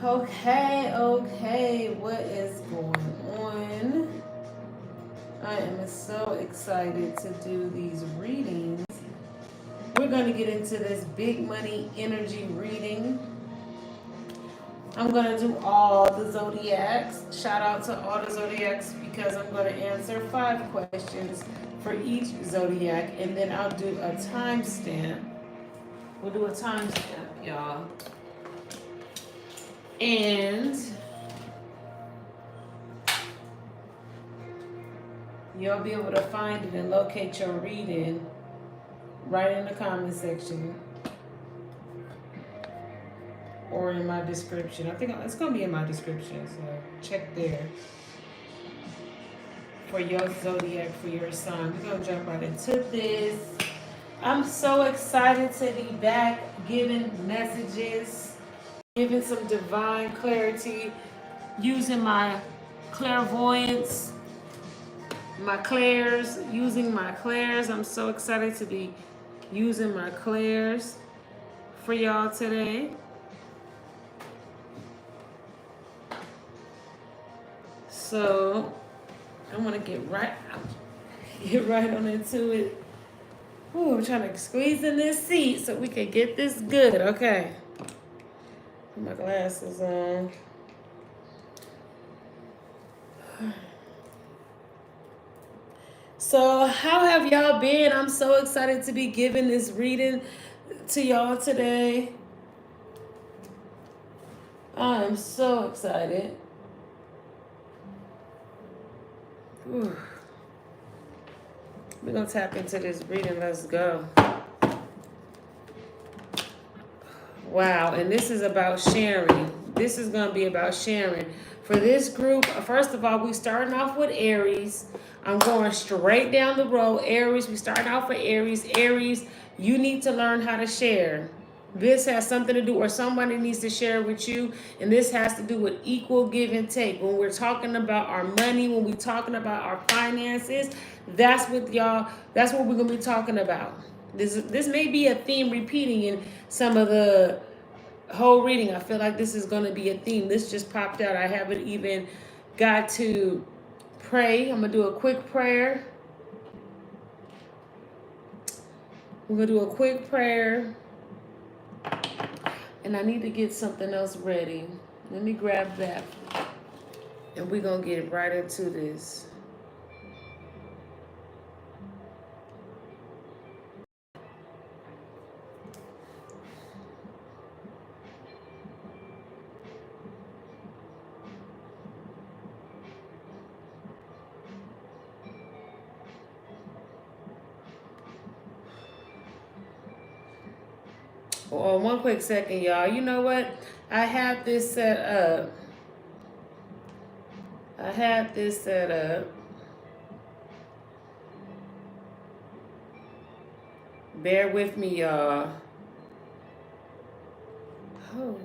Okay, what is going on? I am so excited to do these readings. We're going to get into this big money energy reading. I'm going to do all the zodiacs. Shout out to all the zodiacs because I'm going to answer 5 questions for each zodiac, and then I'll do a timestamp. We'll do a timestamp, y'all. And you'll be able to find it and locate your reading right in the comment section or in my description. I think it's going to be in my description, so check there for your zodiac, for your sign. We're going to jump right into this. I'm so excited to be back giving messages, giving some divine clarity, using my clairvoyance, using my clairs. I'm so excited to be using my clairs for y'all today. So I want to get right on into it. Ooh, I'm trying to squeeze in this seat so we can get this good. Okay. Put my glasses on. So how have y'all been? I'm so excited to be giving this reading to y'all today. I am so excited. Ooh. We're going to tap into this reading. Let's go. Wow, and this is about sharing. This is going to be about sharing. For this group, first of all, we starting off with Aries. I'm going straight down the road. Aries, we starting off with Aries. Aries, you need to learn how to share. This has something to do, or somebody needs to share with you, and this has to do with equal give and take. When we're talking about our money, when we're talking about our finances, that's what we're going to be talking about. This may be a theme repeating in some of the whole reading. I feel like this is going to be a theme. This just popped out. I haven't even got to pray. I'm going to do a quick prayer. We're going to do a quick prayer. And I need to get something else ready. Let me grab that. And we're going to get right into this. Oh, one quick second, y'all. You know what? I have this set up. Bear with me, y'all. Oh.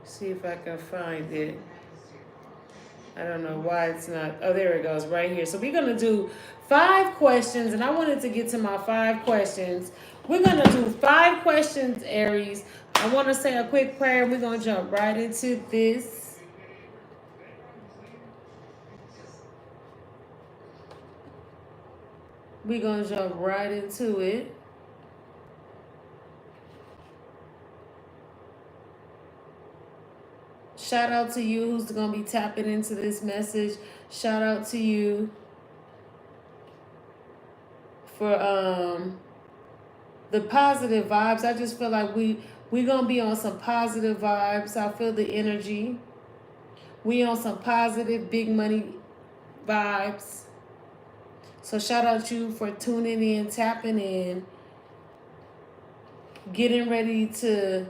See if I can find it. I don't know why it's not. Oh, there it goes right here. So we're going to do 5 questions, and I wanted to get to my 5 questions. We're going to do 5 questions, Aries. I want to say a quick prayer. We're going to jump right into this. We're going to jump right into it. Shout out to you who's going to be tapping into this message. Shout out to you for the positive vibes. I just feel like we're going to be on some positive vibes. I feel the energy. We on some positive big money vibes. So shout out to you for tuning in, tapping in, getting ready to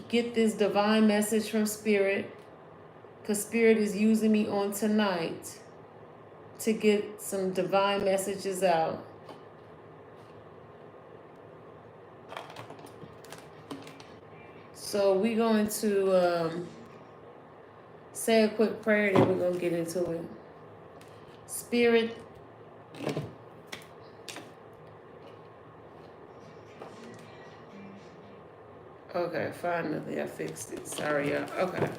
get this divine message from Spirit, because Spirit is using me on tonight to get some divine messages out. So we're going to say a quick prayer and then we're going to get into it. Spirit. Okay, finally I fixed it. Sorry, y'all. Okay.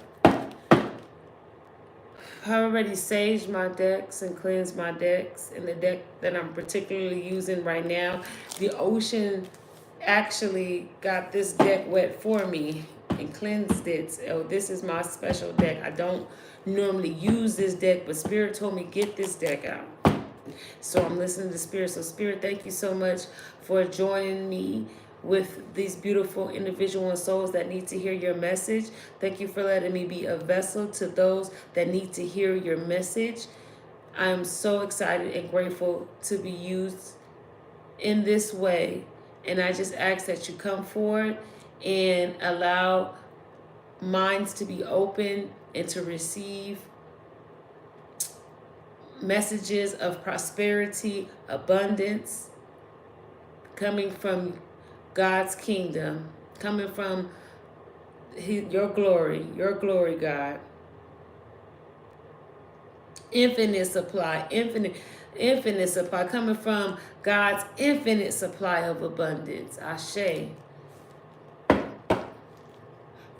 I already saged my decks and cleansed my decks. And the deck that I'm particularly using right now, the ocean actually got this deck wet for me and cleansed it. So this is my special deck. I don't normally use this deck, but Spirit told me get this deck out. So I'm listening to Spirit. So Spirit, thank you so much for joining me with these beautiful individual and souls that need to hear your message. Thank you for letting me be a vessel to those that need to hear your message. I am so excited and grateful to be used in this way. And I just ask that you come forward and allow minds to be open and to receive messages of prosperity, abundance, coming from God's kingdom, coming from your glory, God. Infinite supply, infinite supply, coming from God's infinite supply of abundance. Ashe.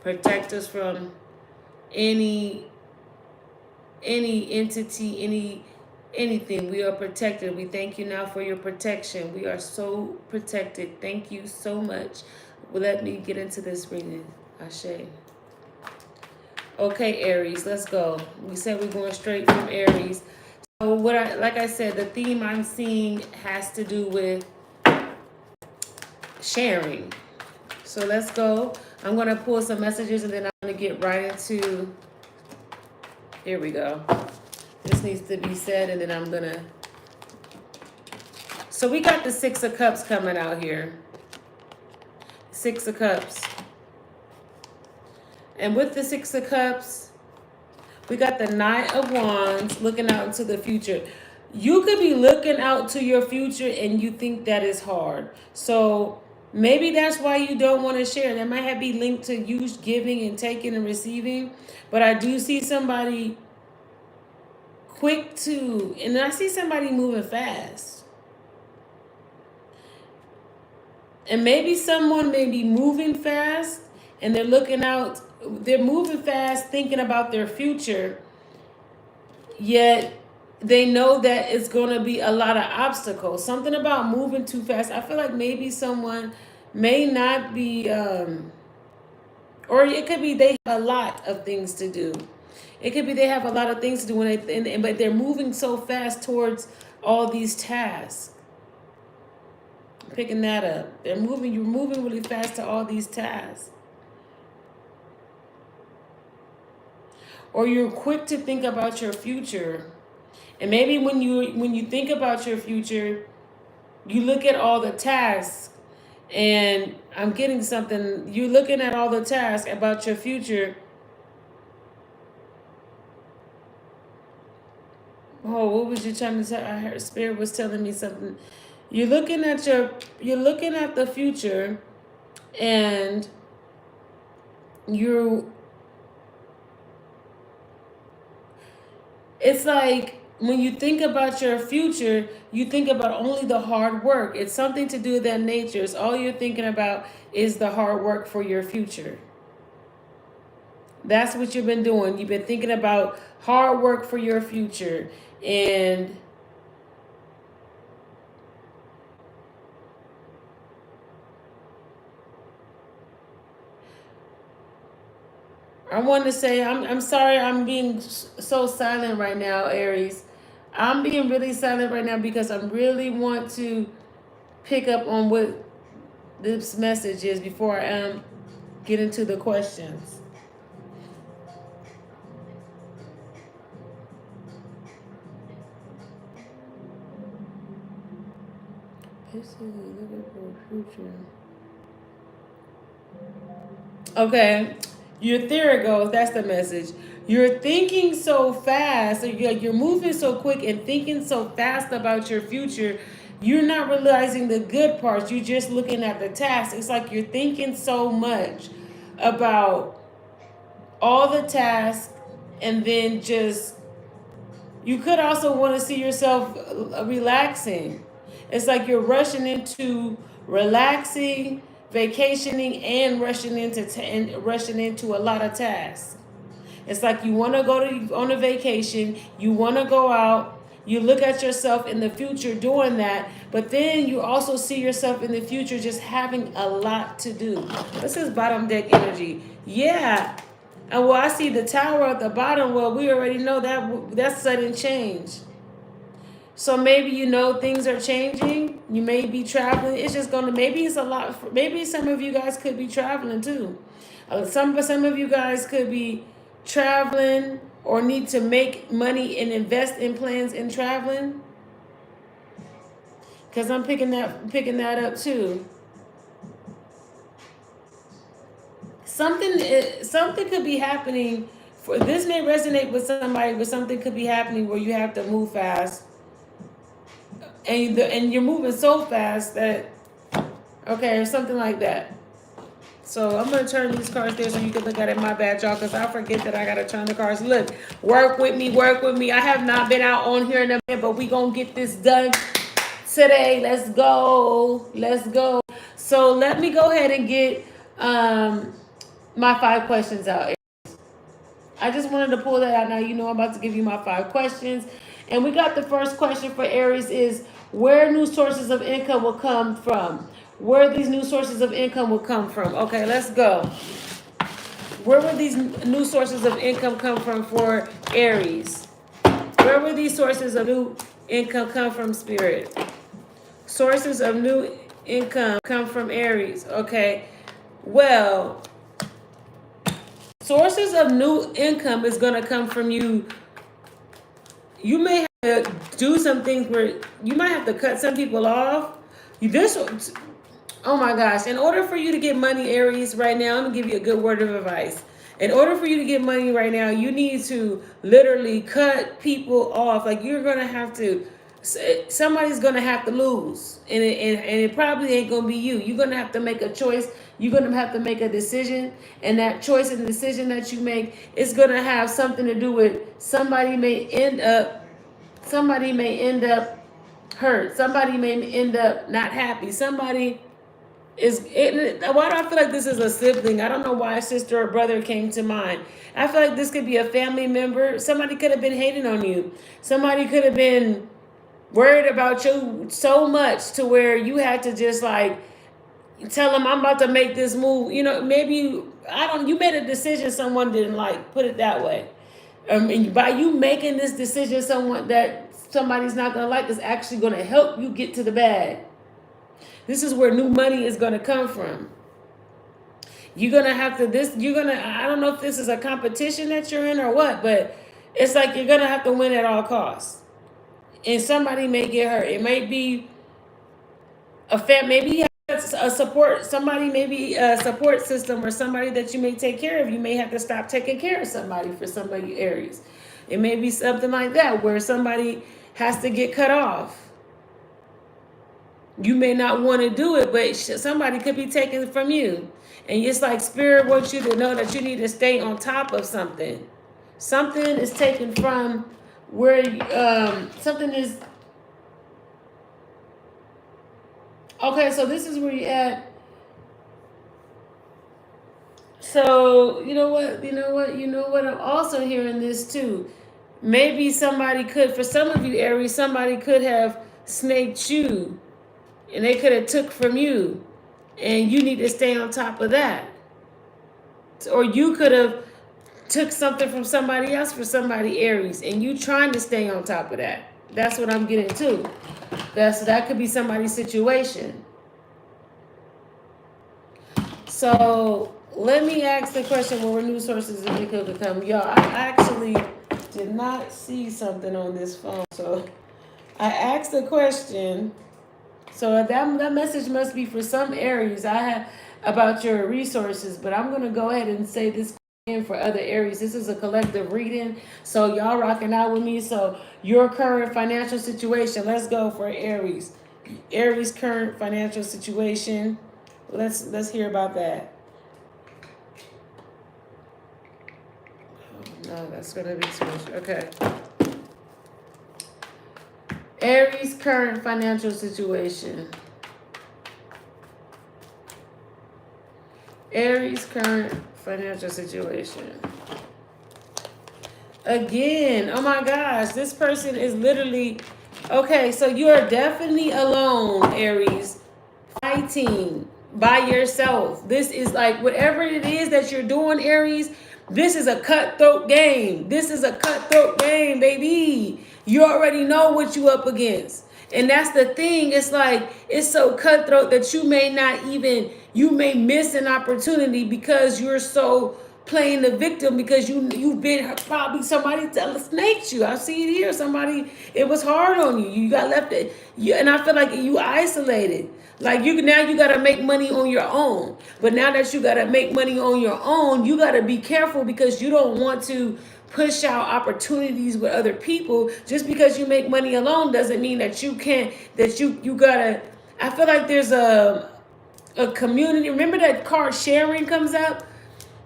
Protect us from any entity, anything. We are protected. We thank you now for your protection. We are so protected. Thank you so much. Well, let me get into this reading. Ashe. Okay, Aries, let's go. We said we're going straight from Aries. So like I said, the theme I'm seeing has to do with sharing. So let's go. I'm going to pull some messages and then I'm going to get right into, here we go. This needs to be said, and then I'm gonna. So we got the Six of Cups coming out here. Six of Cups. And with the Six of Cups, we got the Knight of Wands looking out into the future. You could be looking out to your future and you think that is hard. So maybe that's why you don't want to share. That might have be linked to you giving and taking and receiving. But I do see somebody quick to, and I see somebody moving fast. And maybe someone may be moving fast and they're looking out, they're moving fast thinking about their future, yet they know that it's going to be a lot of obstacles. Something about moving too fast. I feel like maybe someone may not be, or it could be they have a lot of things to do. It could be they have a lot of things to do, but they're moving so fast towards all these tasks. Picking that up. You're moving really fast to all these tasks. Or you're quick to think about your future. And maybe when you think about your future, you look at all the tasks, and I'm getting something, you're looking at all the tasks about your future. Oh, what was you trying to tell? I heard Spirit was telling me something. You're looking at the future, and it's like when you think about your future, you think about only the hard work. It's something to do with that nature. It's all you're thinking about is the hard work for your future. That's what you've been doing. You've been thinking about hard work for your future. And I want to say, I'm sorry I'm being so silent right now, Aries. I'm being really silent right now because I really want to pick up on what this message is before I get into the questions. This is looking for a future. Okay, there it goes. That's the message. You're thinking so fast, or you're moving so quick and thinking so fast about your future. You're not realizing the good parts. You're just looking at the task. It's like you're thinking so much about all the tasks, and then You could also want to see yourself relaxing. It's like you're rushing into relaxing, vacationing, and rushing into a lot of tasks. It's like you want to go on a vacation, you want to go out, you look at yourself in the future doing that, but then you also see yourself in the future just having a lot to do. This is bottom deck energy. Yeah. And well, I see the tower at the bottom. Well, we already know that's sudden change. So maybe things are changing. You may be traveling. It's just gonna maybe it's a lot. Maybe some of you guys could be traveling too. Some of you guys could be traveling or need to make money and invest in plans in traveling. Because I'm picking that up too. Something could be happening. For this may resonate with somebody, but something could be happening where you have to move fast, and you're moving so fast that or something like that. So I'm gonna turn these cards there so you can look at it. My bad, y'all, because I forget that I gotta turn the cards. Look, work with me. I have not been out on here in a minute, but we gonna get this done today. Let's go. So let me go ahead and get my 5 questions out. I just wanted to pull that out. Now I'm about to give you my 5 questions. And we got the first question for Aries is where new sources of income will come from. Where these new sources of income will come from. Okay, let's go. Where will these new sources of income come from for Aries? Where will these sources of new income come from, Spirit? Sources of new income come from Aries. Okay. Well, sources of new income is going to come from you. You may have to do some things where you might have to cut some people off. Oh my gosh. In order for you to get money, Aries, right now, I'm going to give you a good word of advice. In order for you to get money right now, you need to literally cut people off. Like you're going to have to, somebody's going to have to lose. And it probably ain't going to be you. You're going to have to make a choice. You're going to have to make a decision. And that choice and decision that you make is going to have something to do with somebody may end up hurt. Somebody may end up not happy. Somebody why do I feel like this is a sibling? I don't know why a sister or brother came to mind. I feel like this could be a family member. Somebody could have been hating on you. Somebody could have been worried about you so much to where you had to just like tell them I'm about to make this move. Maybe you made a decision someone didn't like. Put it that way. And by you making this decision, somebody's not gonna like is actually gonna help you get to the bag. This is where new money is going to come from. You're going to have to, I don't know if this is a competition that you're in or what, but it's like you're going to have to win at all costs. And somebody may get hurt. It might be maybe a support, somebody maybe a support system or somebody that you may take care of. You may have to stop taking care of somebody for somebody, Aries. It may be something like that where somebody has to get cut off. You may not want to do it, but somebody could be taken it from you. And it's like Spirit wants you to know that you need to stay on top of something. Something is taken from where something is. Okay, so this is where you're at. So, you know what? I'm also hearing this too. Maybe for some of you, Aries, somebody could have snaked you. And they could have took from you. And you need to stay on top of that. Or you could have took something from somebody else for somebody, Aries. And you trying to stay on top of that. That's what I'm getting to. That could be somebody's situation. So let me ask the question where new sources of income could come. Y'all, I actually did not see something on this phone. So I asked the question. So that message must be for some Aries about your resources, but I'm going to go ahead and say this for other Aries. This is a collective reading, so y'all rocking out with me. So your current financial situation, let's go for Aries. Aries' current financial situation. Let's hear about that. Oh, no, that's going to be switched. Okay. Aries current financial situation. Aries current financial situation. Again, oh my gosh, this person is literally, okay, so you are definitely alone, Aries, fighting by yourself. This is like whatever it is that you're doing, Aries, this is a cutthroat game. This is a cutthroat game, baby. You already know what you up against. And that's the thing. It's like it's so cutthroat that you may not even, you may miss an opportunity because you're so playing the victim, because you've been probably somebody snaked you. I see it here. Somebody, it was hard on you. You got left it. And I feel like you isolated. Like now you gotta make money on your own. But now that you gotta make money on your own, you gotta be careful because you don't want to push out opportunities with other people. Just because you make money alone doesn't mean that you can't, that you gotta, I feel like there's a community. Remember that card sharing comes up?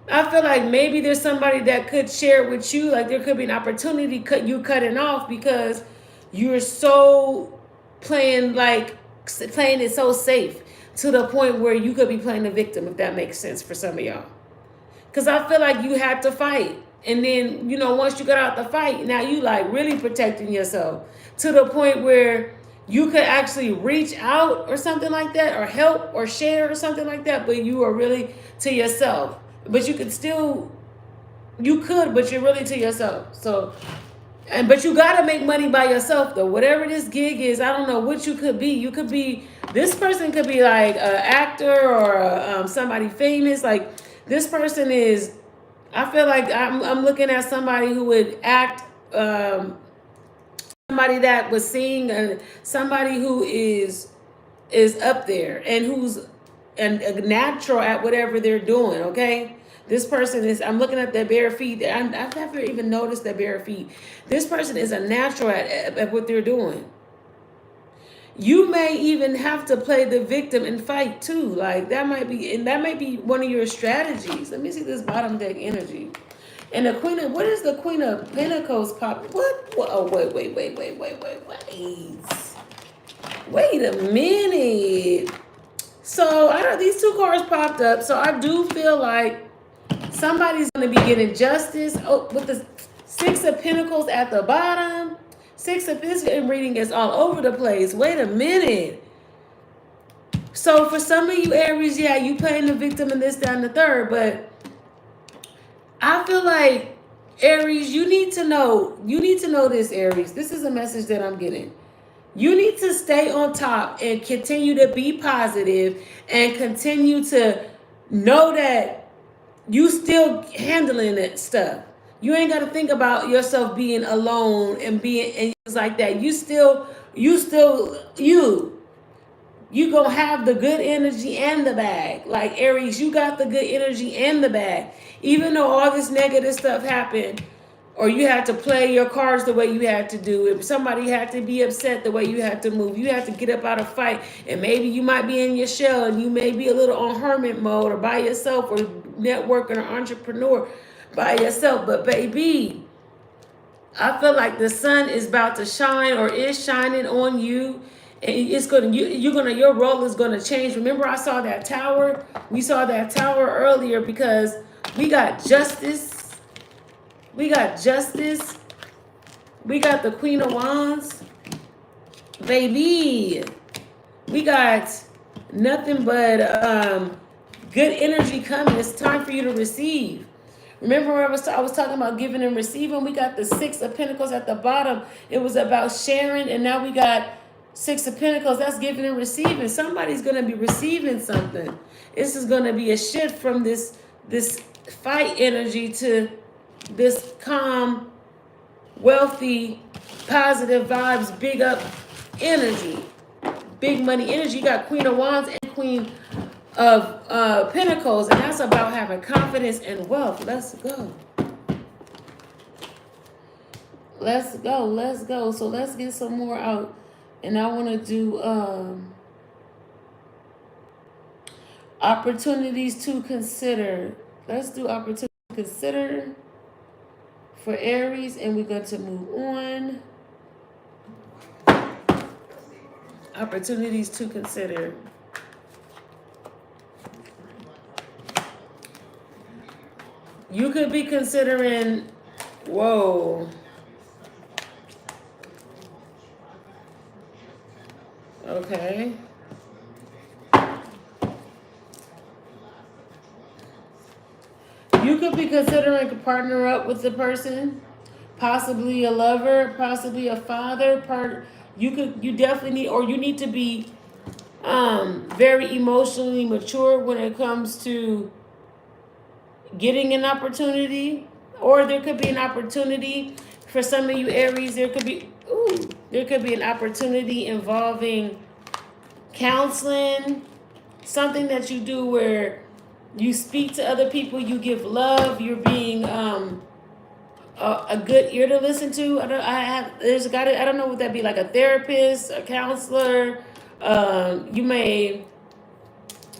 I feel like maybe there's somebody that could share with you. Like there could be an opportunity cutting off because you're so playing it so safe to the point where you could be playing the victim, if that makes sense for some of y'all. Because I feel like you had to fight. And then, once you got out the fight, now you like really protecting yourself to the point where you could actually reach out or something like that, or help or share or something like that. But you are really to yourself. But you could still, but you're really to yourself. So, but you gotta make money by yourself though. Whatever this gig is, I don't know what you could be. You could be, this person could be like an actor or somebody famous. Like this person is, I feel like I'm looking at somebody who would act, somebody that was sing, somebody who is up there and who's a natural at whatever they're doing. Okay, this person is, I'm looking at their bare feet. I've never even noticed their bare feet. This person is a natural at what they're doing. You may even have to play the victim and fight too. Like that might be one of your strategies. Let me see this bottom deck energy. And the Queen of, what is the Queen of Pentacles pop? What? Oh, wait. Wait a minute. So I know these two cards popped up. So I do feel like somebody's going to be getting justice. Oh, with the Six of Pentacles at the bottom. Six of Pentacles reading is all over the place. Wait a minute. So for some of you Aries, yeah, you playing the victim and this, that, and the third. But I feel like Aries, you need to know this, Aries. This is a message that I'm getting. You need to stay on top and continue to be positive and continue to know that you still handling that stuff. You ain't got to think about yourself being alone and things like that. You gonna have the good energy and the bag. Like Aries, you got the good energy and the bag. Even though all this negative stuff happened, or you had to play your cards the way you had to do. If somebody had to be upset the way you had to move, you had to get up out of fight. And maybe you might be in your shell and you may be a little on hermit mode or by yourself or networking or entrepreneur by yourself. But baby, I feel like the sun is about to shine or is shining on you. And it's your role is gonna change. Remember, I saw that tower. We saw that tower earlier because we got justice. We got justice. We got the Queen of Wands. Baby, we got nothing but good energy coming. It's time for you to receive. Remember I was talking about giving and receiving? We got the Six of Pentacles at the bottom. It was about sharing, and now we got Six of Pentacles. That's giving and receiving. Somebody's going to be receiving something. This is going to be a shift from this fight energy to this calm, wealthy, positive vibes, big up energy, big money energy. You got Queen of Wands and Queen of Pentacles, and that's about having confidence and wealth. Let's go. Let's go. Let's go. So let's get some more out. And I want to do opportunities to consider. Let's do opportunities to consider for Aries, and we're going to move on. Opportunities to consider. You could be considering, whoa. Okay. You could be considering to partner up with the person, possibly a lover, possibly a father. You definitely need, or you need to be very emotionally mature when it comes to getting an opportunity, or there could be an opportunity for some of you Aries. There could be an opportunity involving counseling, something that you do where you speak to other people, you give love, you're being a good ear to listen to. I don't know what that be, like a therapist, a counselor. You may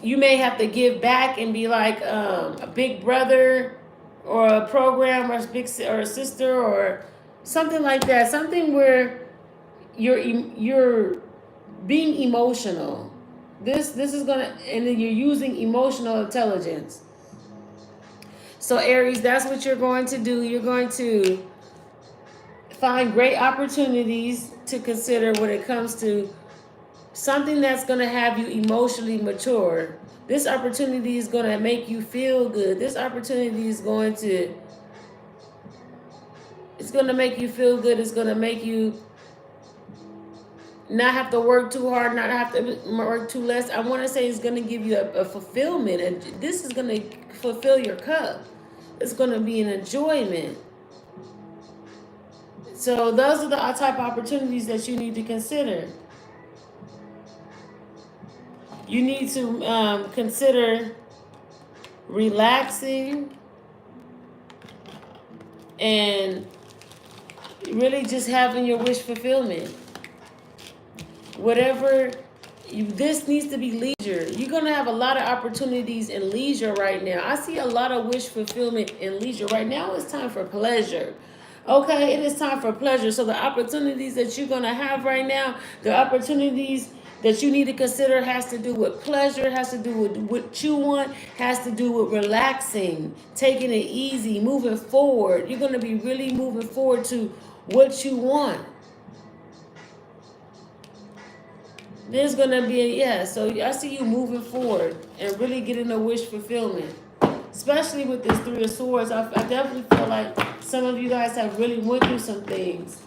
have to give back and be like a big brother or a program or a sister or something like that. Something where you're being emotional. This is gonna, and then you're using emotional intelligence. So Aries, that's what you're going to do. You're going to find great opportunities to consider when it comes to something that's going to have you emotionally mature. This opportunity is going to make you feel good. This opportunity is going to, it's going to make you feel good. It's going to make you not have to work too hard, not have to work too less. I want to say it's going to give you a fulfillment, and this is going to fulfill your cup. It's going to be an enjoyment. So those are the type of opportunities that you need to consider. You need to consider relaxing and really just having your wish fulfillment. This needs to be leisure. You're going to have a lot of opportunities in leisure right now. I see a lot of wish fulfillment in leisure. Right now it's time for pleasure. Okay, it is time for pleasure. So the opportunities that you're going to have right now, the opportunities that you need to consider has to do with pleasure, has to do with what you want, has to do with relaxing, taking it easy, moving forward. You're going to be really moving forward to what you want. There's going to be, so I see you moving forward and really getting a wish fulfillment. Especially with this Three of Swords, I definitely feel like some of you guys have really went through some things.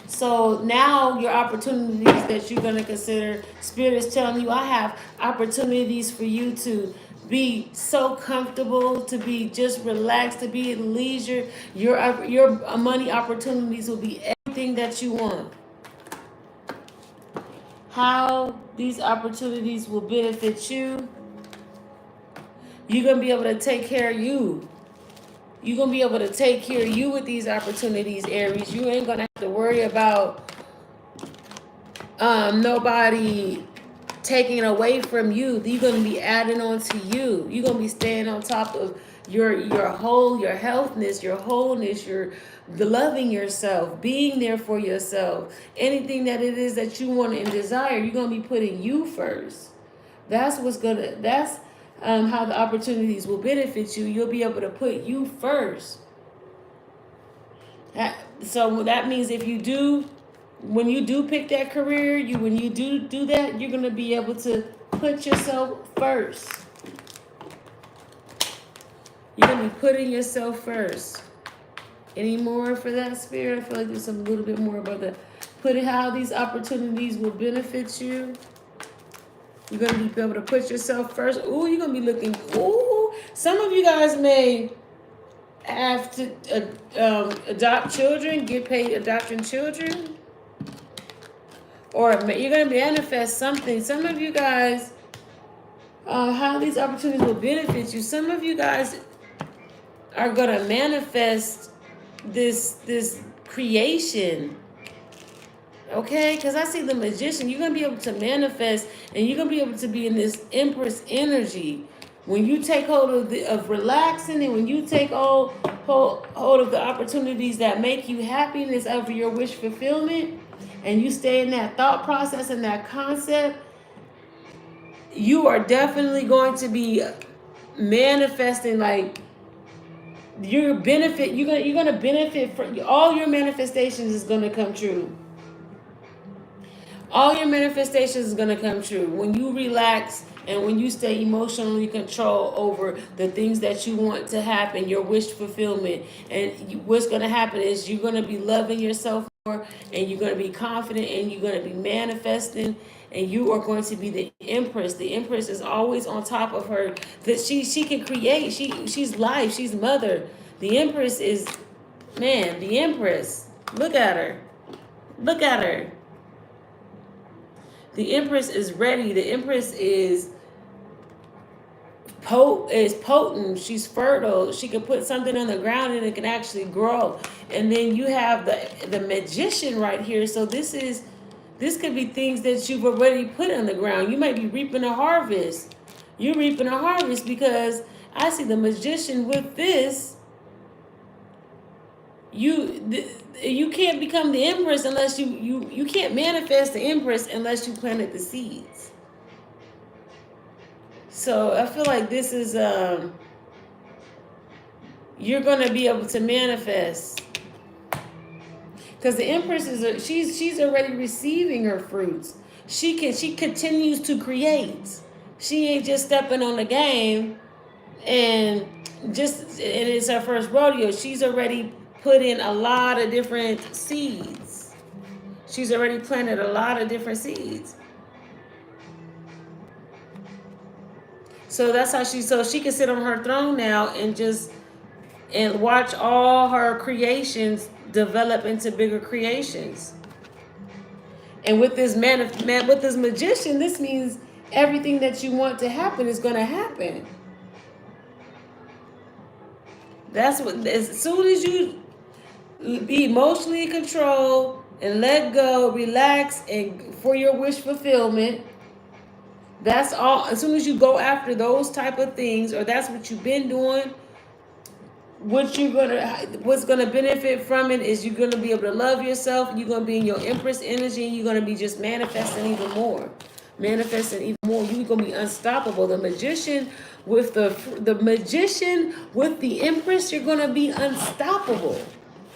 So now your opportunities that you're going to consider, Spirit is telling you, I have opportunities for you to be so comfortable, to be just relaxed, to be at leisure. Your money opportunities will be everything that you want. How these opportunities will benefit you. You're going to be able to take care of you. You're going to be able to take care of you with these opportunities, Aries. You ain't going to have to worry about nobody taking away from you. You're going to be adding on to you. You're going to be staying on top of your healthness, your wholeness, your loving yourself, being there for yourself. Anything that it is that you want and desire, you're going to be putting you first. That's how the opportunities will benefit you. You'll be able to put you first. So that means when you do pick that career, when you do that, you're going to be able to put yourself first. You're going to be putting yourself first. Any more for that, Spirit? I feel like there's a little bit more about how these opportunities will benefit you. You're going to be able to put yourself first. Ooh, you're going to be looking. Ooh, some of you guys may have to adopt children, get paid adopting children. Or you're going to manifest something. Some of you guys, how these opportunities will benefit you. Some of you guys are going to manifest this creation. Okay, because I see the Magician. You're going to be able to manifest, and you're going to be able to be in this Empress energy. When you take hold of relaxing, and when you take hold of the opportunities that make you happiness over your wish fulfillment, and you stay in that thought process and that concept, you are definitely going to be manifesting, like, you're gonna benefit from all your manifestations is gonna come true. All your manifestations is gonna come true when you relax and when you stay emotionally control over the things that you want to happen, your wish fulfillment. And what's gonna happen is you're gonna be loving yourself more, and you're gonna be confident, and you're gonna be manifesting, and you are going to be the empress. The empress is always on top of her. That she can create. She's life. She's mother. The empress is, man. The empress. Look at her. Look at her. The empress is ready. The empress is potent. She's fertile. She can put something on the ground and it can actually grow. And then you have the magician right here. So this could be things that you've already put on the ground. You might be reaping a harvest. You're reaping a harvest because I see the magician with this. You can't become the empress unless you can't manifest the empress unless you planted the seeds. So I feel like this is you're gonna be able to manifest, because the empress is she's already receiving her fruits. She continues to create. She ain't just stepping on the game and it's her first rodeo. She's already put in a lot of different seeds. She's already planted a lot of different seeds. So that's how she can sit on her throne now and watch all her creations develop into bigger creations. And with this with this magician, this means everything that you want to happen is going to happen. That's what, as soon as you be emotionally controlled and let go, relax, and for your wish fulfillment, that's all. As soon as you go after those type of things, or that's what you've been doing, what's gonna benefit from it is you're gonna be able to love yourself. You're gonna be in your empress energy, and you're gonna be just manifesting even more. You're gonna be unstoppable. The magician with the magician with the empress, you're gonna be unstoppable.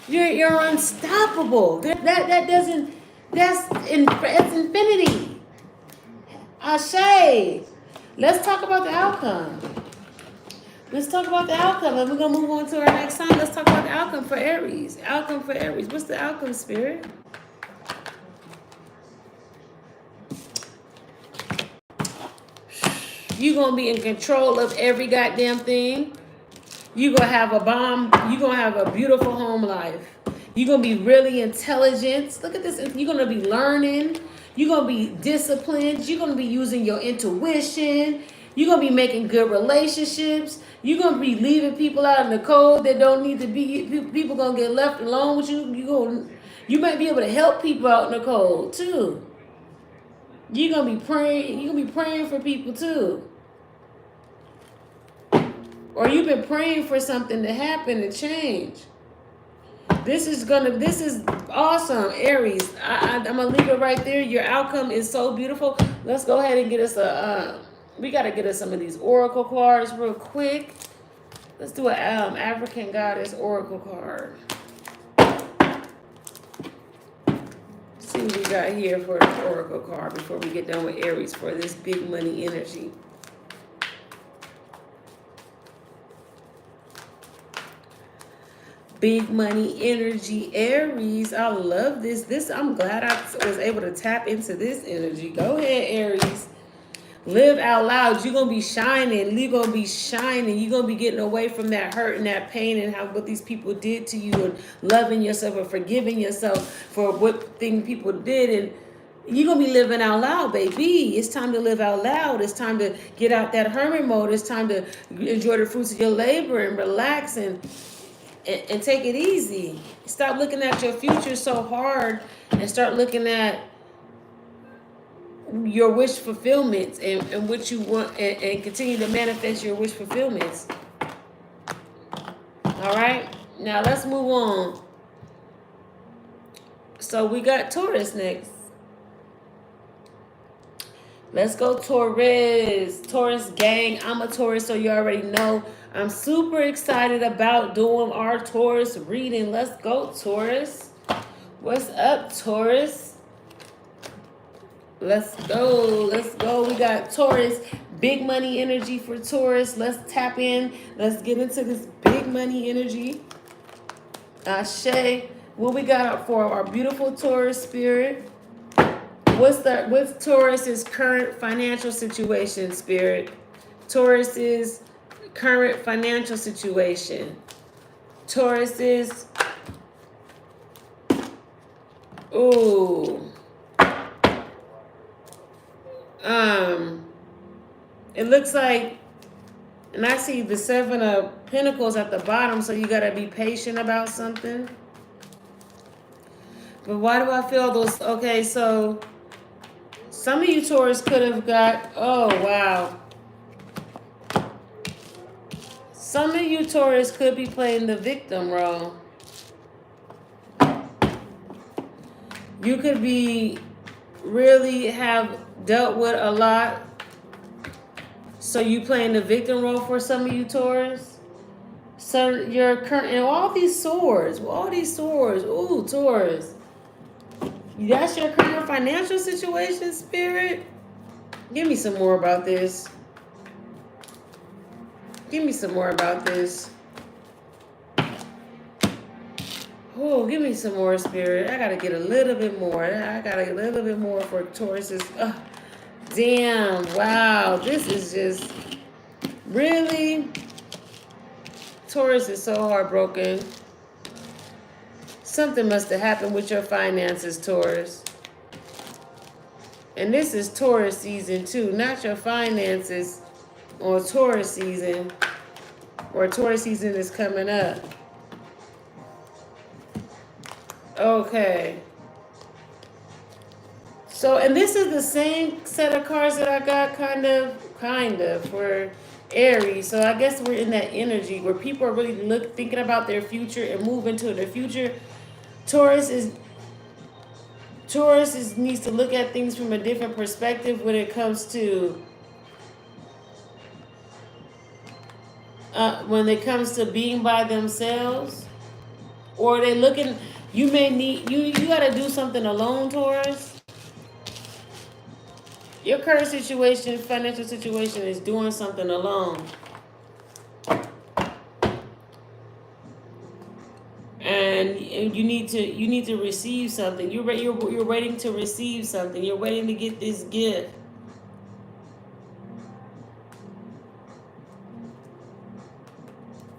You're unstoppable. That's infinity. Ashe. Let's talk about the outcome. And we're going to move on to our next sign. Let's talk about the outcome for Aries. What's the outcome, Spirit? You're going to be in control of every goddamn thing. You're going to have a bomb. You're going to have a beautiful home life. You're going to be really intelligent. Look at this. You're going to be learning. You're going to be disciplined. You're going to be using your intuition. You're going to be making good relationships. You're going to be leaving people out in the cold that don't need to be. People going to get left alone with you. You might be able to help people out in the cold, too. You're going to be praying. You're going to be praying for people, too. Or you've been praying for something to happen, to change. This is awesome, Aries. I'm going to leave it right there. Your outcome is so beautiful. Let's go ahead and get us we got to get us some of these oracle cards real quick. Let's do an African Goddess oracle card. See what we got here for the oracle card before we get done with Aries for this big money energy. Big money energy, Aries. I love this. I'm glad I was able to tap into this energy. Go ahead, Aries. Live out loud. You're going to be shining. You're going to be shining. You're going to be getting away from that hurt and that pain and what these people did to you, and loving yourself and forgiving yourself for what thing people did. And you're going to be living out loud, baby. It's time to live out loud. It's time to get out that hermit mode. It's time to enjoy the fruits of your labor and relax and take it easy. Stop looking at your future so hard and start looking at your wish fulfillments and what you want, and continue to manifest your wish fulfillments. All right, now let's move on. So we got Taurus next. Let's go Taurus. Taurus gang. I'm a Taurus, so you already know. I'm super excited about doing our Taurus reading. Let's go, Taurus. What's up, Taurus? Let's go. Let's go. We got Taurus. Big money energy for Taurus. Let's tap in. Let's get into this big money energy. Ashe. What we got for our beautiful Taurus spirit? What's Taurus's current financial situation, Spirit? Taurus's current financial situation. Taurus's, ooh. It looks like, and I see the 7 of Pentacles at the bottom, so you gotta be patient about something. But why do I feel those? Okay, so some of you Taurus could have got, oh, wow. Some of you Taurus could be playing the victim role. You could be really have dealt with a lot. So you playing the victim role for some of you Taurus. So you're current, and all these swords, ooh, Taurus. That's your current financial situation, Spirit? Give me some more about this. Give me some more about this. Oh, give me some more, Spirit. I gotta get a little bit more. I gotta get a little bit more for Taurus's. Damn, wow. This is just really. Taurus is so heartbroken. Something must have happened with your finances, Taurus. And this is Taurus season too, not your finances or Taurus season, or Taurus season is coming up. Okay. So, and this is the same set of cards that I got kind of for Aries. So I guess we're in that energy where people are really thinking about their future and moving to their future. Taurus needs to look at things from a different perspective when it comes to being by themselves, or they looking. You may need you got to do something alone, Taurus. Your current situation, financial situation, is doing something alone. And you need to receive something. You're waiting to receive something. You're waiting to get this gift.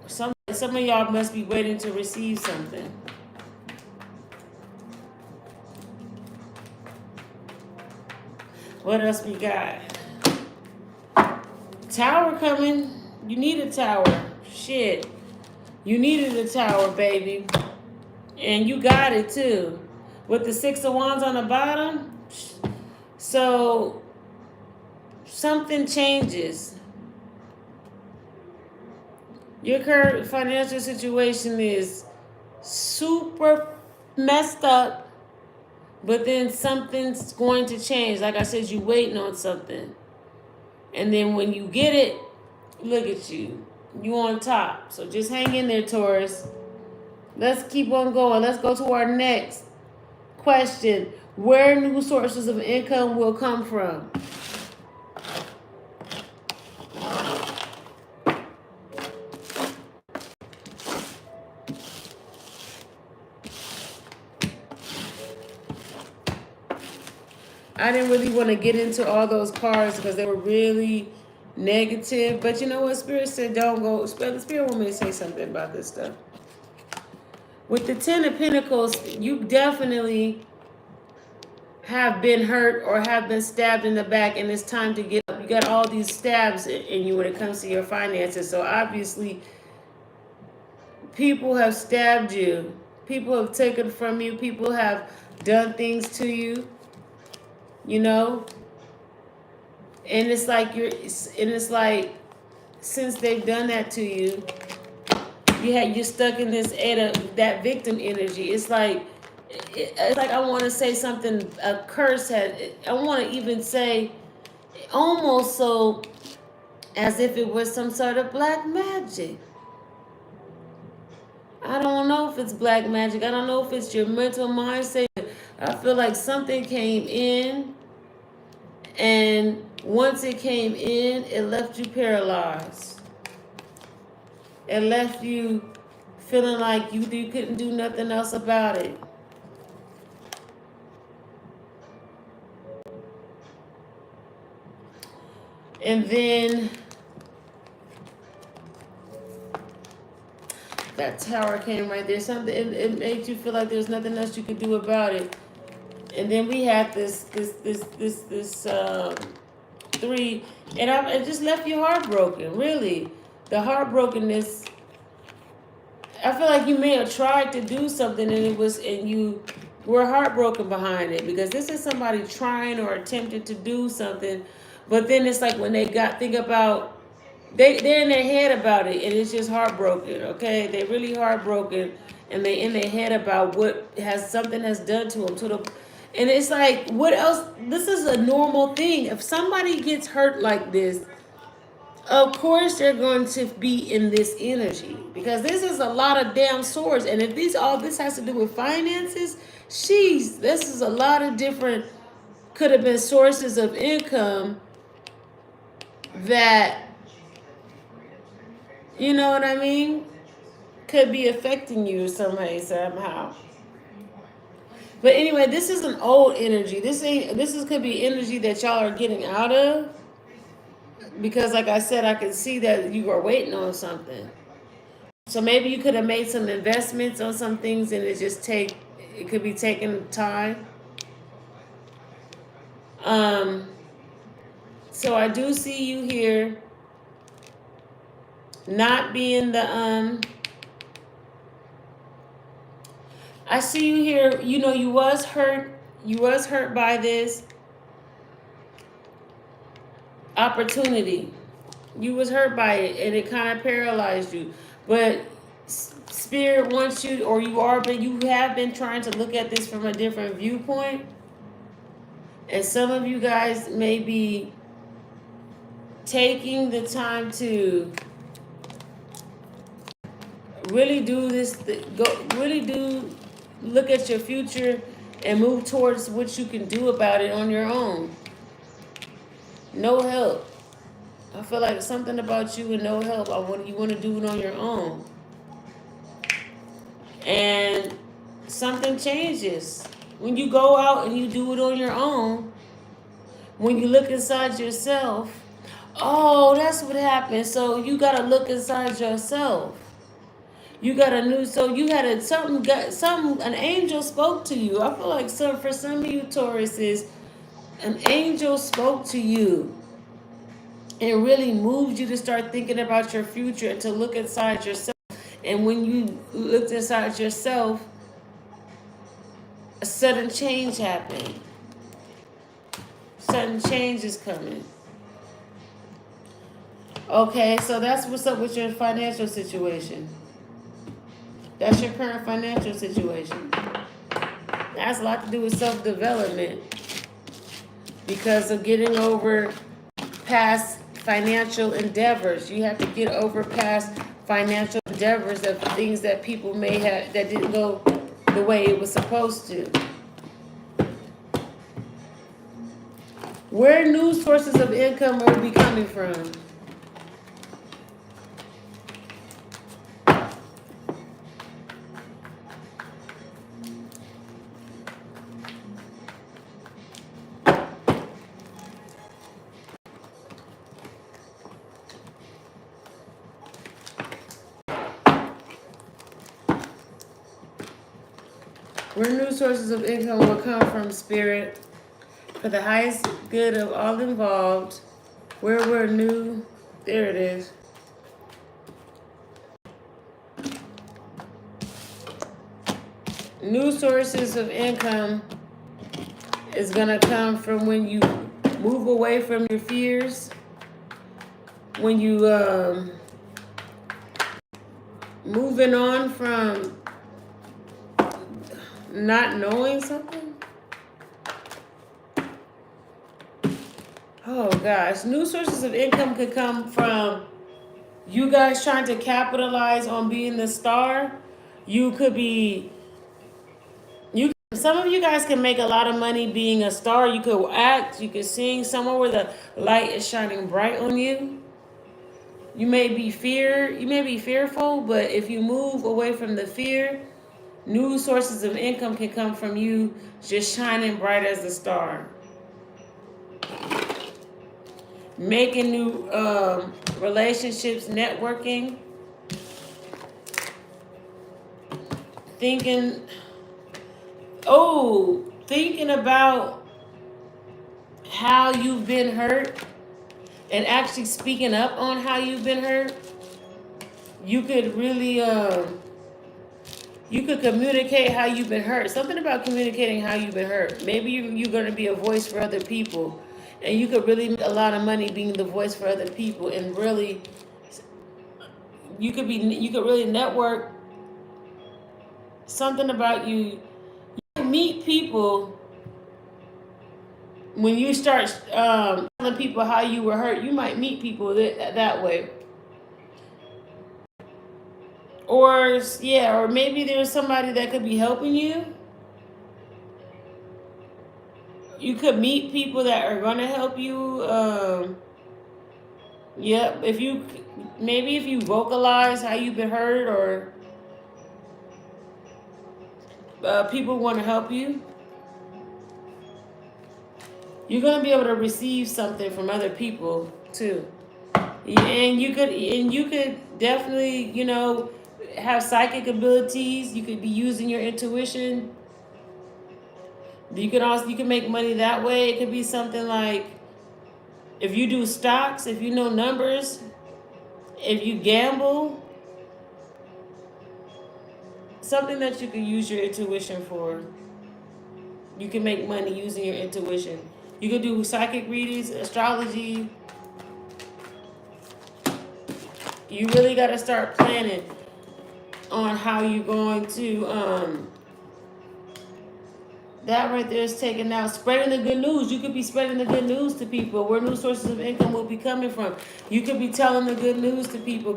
Some of y'all must be waiting to receive something. What else we got? Tower coming. You need a tower. Shit. You needed a tower, baby. And you got it too. With the 6 of Wands on the bottom. So something changes. Your current financial situation is super messed up. But then something's going to change. Like I said, you're waiting on something. And then when you get it, look at you. You on top. So just hang in there, Taurus. Let's keep on going. Let's go to our next question. Where new sources of income will come from? I didn't really want to get into all those cards because they were really negative. But you know what? Spirit said don't go. Spirit want me to say something about this stuff. With the 10 of Pentacles, you definitely have been hurt or have been stabbed in the back, and it's time to get up. You got all these stabs in you when it comes to your finances. So obviously, people have stabbed you. People have taken from you. People have done things to you. You know, and it's like since they've done that to you, you're stuck in this that victim energy. It's like It's like I want to say something, a curse had, I want to even say almost so as if it was some sort of black magic. I don't know if it's black magic. I don't know if it's your mental mindset. I feel like something came in, and once it came in, it left you paralyzed. It left you feeling like you couldn't do nothing else about it. And then that tower came right there. Something, it made you feel like there's nothing else you could do about it. And then we had this 3, and it just left you heartbroken. Really, the heartbrokenness. I feel like you may have tried to do something, and you were heartbroken behind it, because this is somebody trying or attempting to do something, but then it's like when they think about, they're in their head about it, and it's just heartbroken. Okay, they're really heartbroken, and they in their head about what something has done to them, and it's like, what else? This is a normal thing. If somebody gets hurt like this, of course they're going to be in this energy, because this is a lot of damn swords. And if all this has to do with finances, this is a lot of different, could have been sources of income that, you know what I mean, could be affecting you somehow. But anyway, this is an old energy. This could be energy that y'all are getting out of, because like I said, I can see that you are waiting on something. So maybe you could have made some investments on some things, and it could be taking time. So I do see you here not being I see you here, you was hurt by this opportunity. You was hurt by it, and it kind of paralyzed you. But Spirit wants you, or you have been trying to look at this from a different viewpoint. And some of you guys may be taking the time to really do this, look at your future and move towards what you can do about it on your own. No help. I feel like something about you and no help. You want to do it on your own. And something changes. When you go out and you do it on your own, when you look inside yourself, oh, that's what happened. So you got to look inside yourself. You got an angel spoke to you. I feel like for some of you Tauruses, an angel spoke to you and really moved you to start thinking about your future and to look inside yourself. And when you looked inside yourself, a sudden change happened. Sudden change is coming. Okay, so that's what's up with your financial situation. That's your current financial situation. That has a lot to do with self-development, because of getting over past financial endeavors. You have to get over past financial endeavors of things that people may have that didn't go the way it was supposed to. Where new sources of income will be coming from? Where new sources of income will come from, Spirit, for the highest good of all involved. There it is. New sources of income is going to come from when you move away from your fears, when you moving on from not knowing something. Oh gosh, new sources of income could come from you guys trying to capitalize on being the star. You could be some of you guys can make a lot of money being a star. You could act, you could sing somewhere where the light is shining bright on you. You may be fearful, but if you move away from the fear, new sources of income can come from you just shining bright as a star. Making new relationships, networking, thinking about how you've been hurt and actually speaking up on how you've been hurt. You could really you could communicate how you've been hurt. Something about communicating how you've been hurt. Maybe you're going to be a voice for other people, and you could really make a lot of money being the voice for other people. And really, you could really network. Something about you meet people when you start telling people how you were hurt. You might meet people that way. Or maybe there's somebody that could be helping you. You could meet people that are going to help you. If you vocalize how you've been hurt, or people want to help you, you're going to be able to receive something from other people too. And you could definitely, have psychic abilities. You could be using your intuition. You can make money that way. It could be something like, if you do stocks, if you know numbers, if you gamble, something that you could use your intuition for. You can make money using your intuition. You could do psychic readings, astrology. You really got to start planning on how you're going to that right there is taken out. Spreading the good news. You could be spreading the good news to people, where new sources of income will be coming from. You could be telling the good news to people.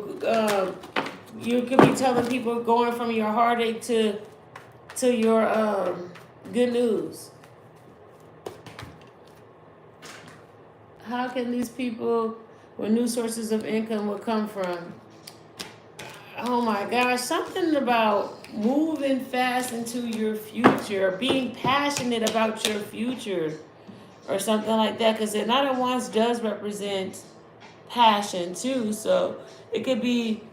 You could be telling people, going from your heartache to your good news. How can these people, where new sources of income will come from? Oh my gosh, something about moving fast into your future, being passionate about your future, or something like that. Because the Knight of Wands does represent passion too. So it could be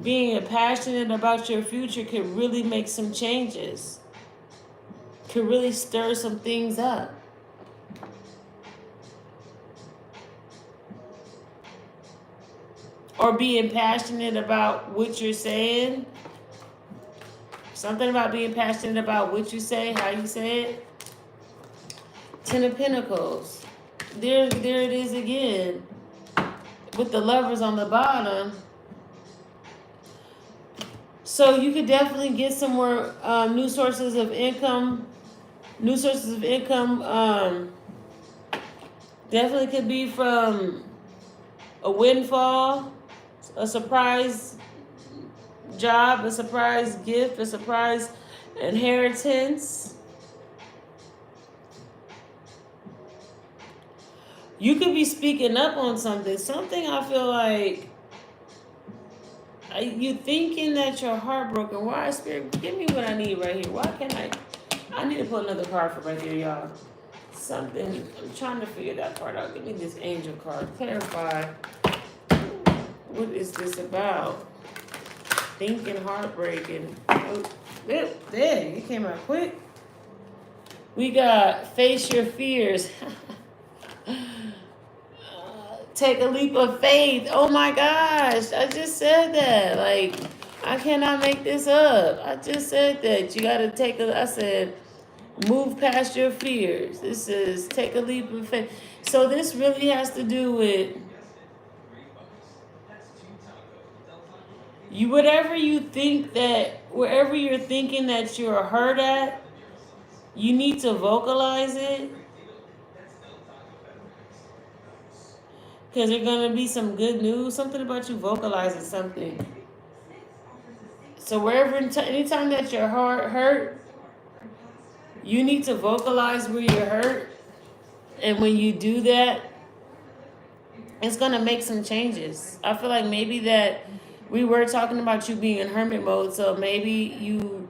being passionate about your future could really make some changes, could really stir some things up. Or being passionate about what you're saying. Something about being passionate about what you say, how you say it. Ten of Pentacles. There it is again. With the Lovers on the bottom. So you could definitely get some more new sources of income. New sources of income definitely could be from a windfall, a surprise job, a surprise gift, a surprise inheritance. You could be speaking up on something. Something I feel like you thinking that you're heartbroken. Why, Spirit? Give me what I need right here. Why can't I need to pull another card for right here, y'all. Something. I'm trying to figure that part out. Give me this angel card. Clarify. What is this about? Thinking heartbreaking. Oh, there, it came out quick. We got face your fears. Take a leap of faith. Oh my gosh, I just said that. Like, I cannot make this up. I just said that. You got to I said, move past your fears. This is take a leap of faith. So this really has to do with wherever you're thinking that you're hurt at, You need to vocalize it. Because there's going to be some good news. Something about you vocalizing something. So wherever, anytime that your heart hurt, you need to vocalize where you're hurt. And when you do that, it's going to make some changes. I feel like maybe that we were talking about you being in hermit mode. So maybe you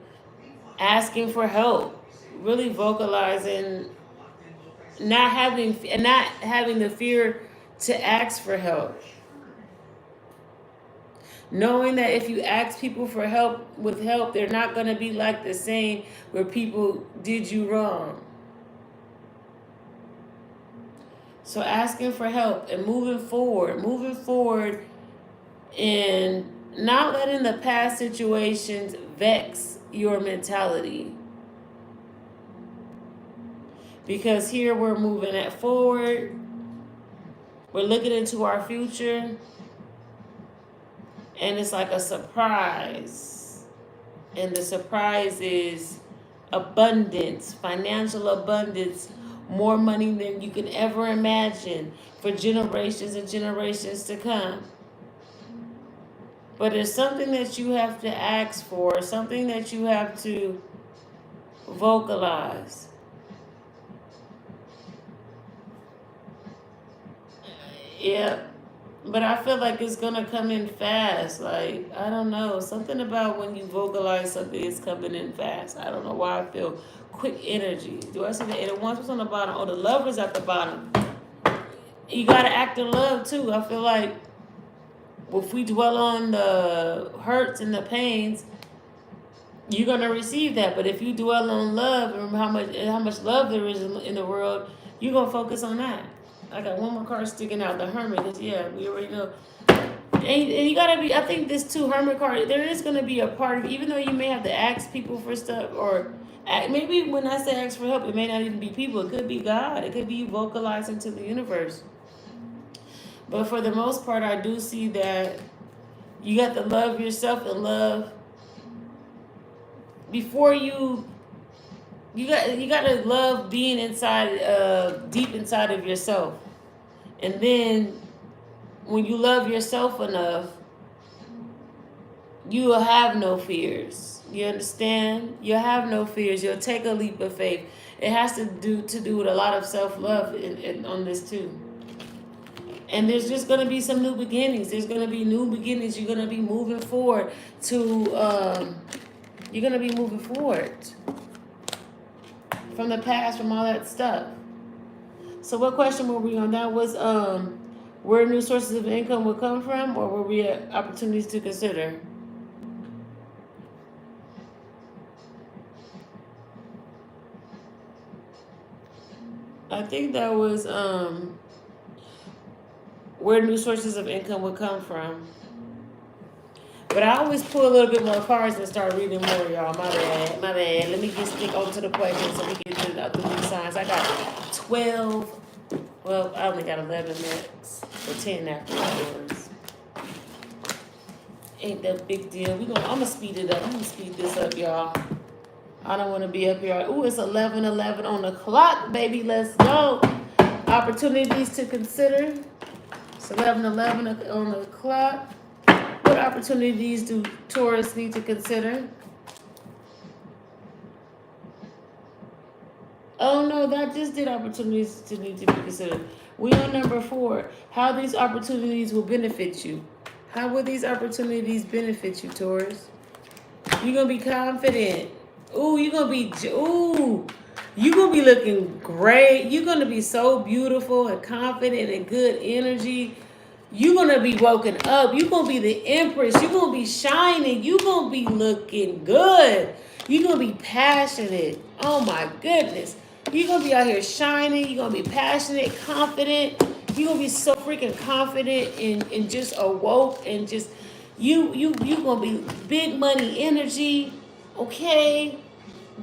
asking for help, really vocalizing, not having the fear to ask for help. Knowing that if you ask people for help, they're not going to be like the same where people did you wrong. So asking for help and moving forward and not letting the past situations vex your mentality. Because here we're moving it forward. We're looking into our future. And it's like a surprise. And the surprise is abundance, financial abundance, more money than you can ever imagine for generations and generations to come. But it's something that you have to ask for, something that you have to vocalize. Yeah. But I feel like it's going to come in fast. Like, I don't know. Something about when you vocalize something is coming in fast. I don't know why I feel quick energy. Do I see the ones what's on the bottom? Oh, the Lovers at the bottom. You got to act in love, too. I feel like if we dwell on the hurts and the pains, you're going to receive that. But if you dwell on love and how much love there is in the world, you're going to focus on that. I got one more card sticking out, the Hermit, because yeah, we already know. And you gotta be, I think this too, Hermit card, there is gonna be a part of, even though you may have to ask people for stuff, or maybe when I say ask for help, it may not even be people, it could be God, it could be you vocalizing to the universe. But for the most part, I do see that you got to love yourself and love before you got to love being inside, deep inside of yourself. And then when you love yourself enough, you will have no fears. You understand? You'll have no fears. You'll take a leap of faith. It has to do with a lot of self-love on this too. And there's just going to be some new beginnings. There's going to be new beginnings. You're going to be moving forward you're going to be moving forward from the past, from all that stuff. So what question were we on? That was where new sources of income would come from, or were we at opportunities to consider? I think that was where new sources of income would come from. But I always pull a little bit more cards and start reading more, y'all. My bad. Let me just stick on to the question so we can get to the new signs. I got 12. Well, I only got 11 minutes. Or 10 after yours. Ain't that a big deal. I'm going to speed it up. I'm going to speed this up, y'all. I don't want to be up here. Ooh, it's 11:11 on the clock, baby. Let's go. Opportunities to consider. It's 11:11 on the clock. What opportunities do Taurus need to consider? Oh no, that just did opportunities to need to be considered. We on number 4. How these opportunities will benefit you. How will these opportunities benefit you, Taurus? You're gonna be confident. You're gonna be looking great. You're gonna be so beautiful and confident and good energy. You're going to be woken up. You're going to be the empress. You're going to be shining. You're going to be looking good. You're going to be passionate. Oh, my goodness. You're going to be out here shining. You're going to be passionate, confident. You're going to be so freaking confident and just awoke and just, you're going to be big money energy, okay?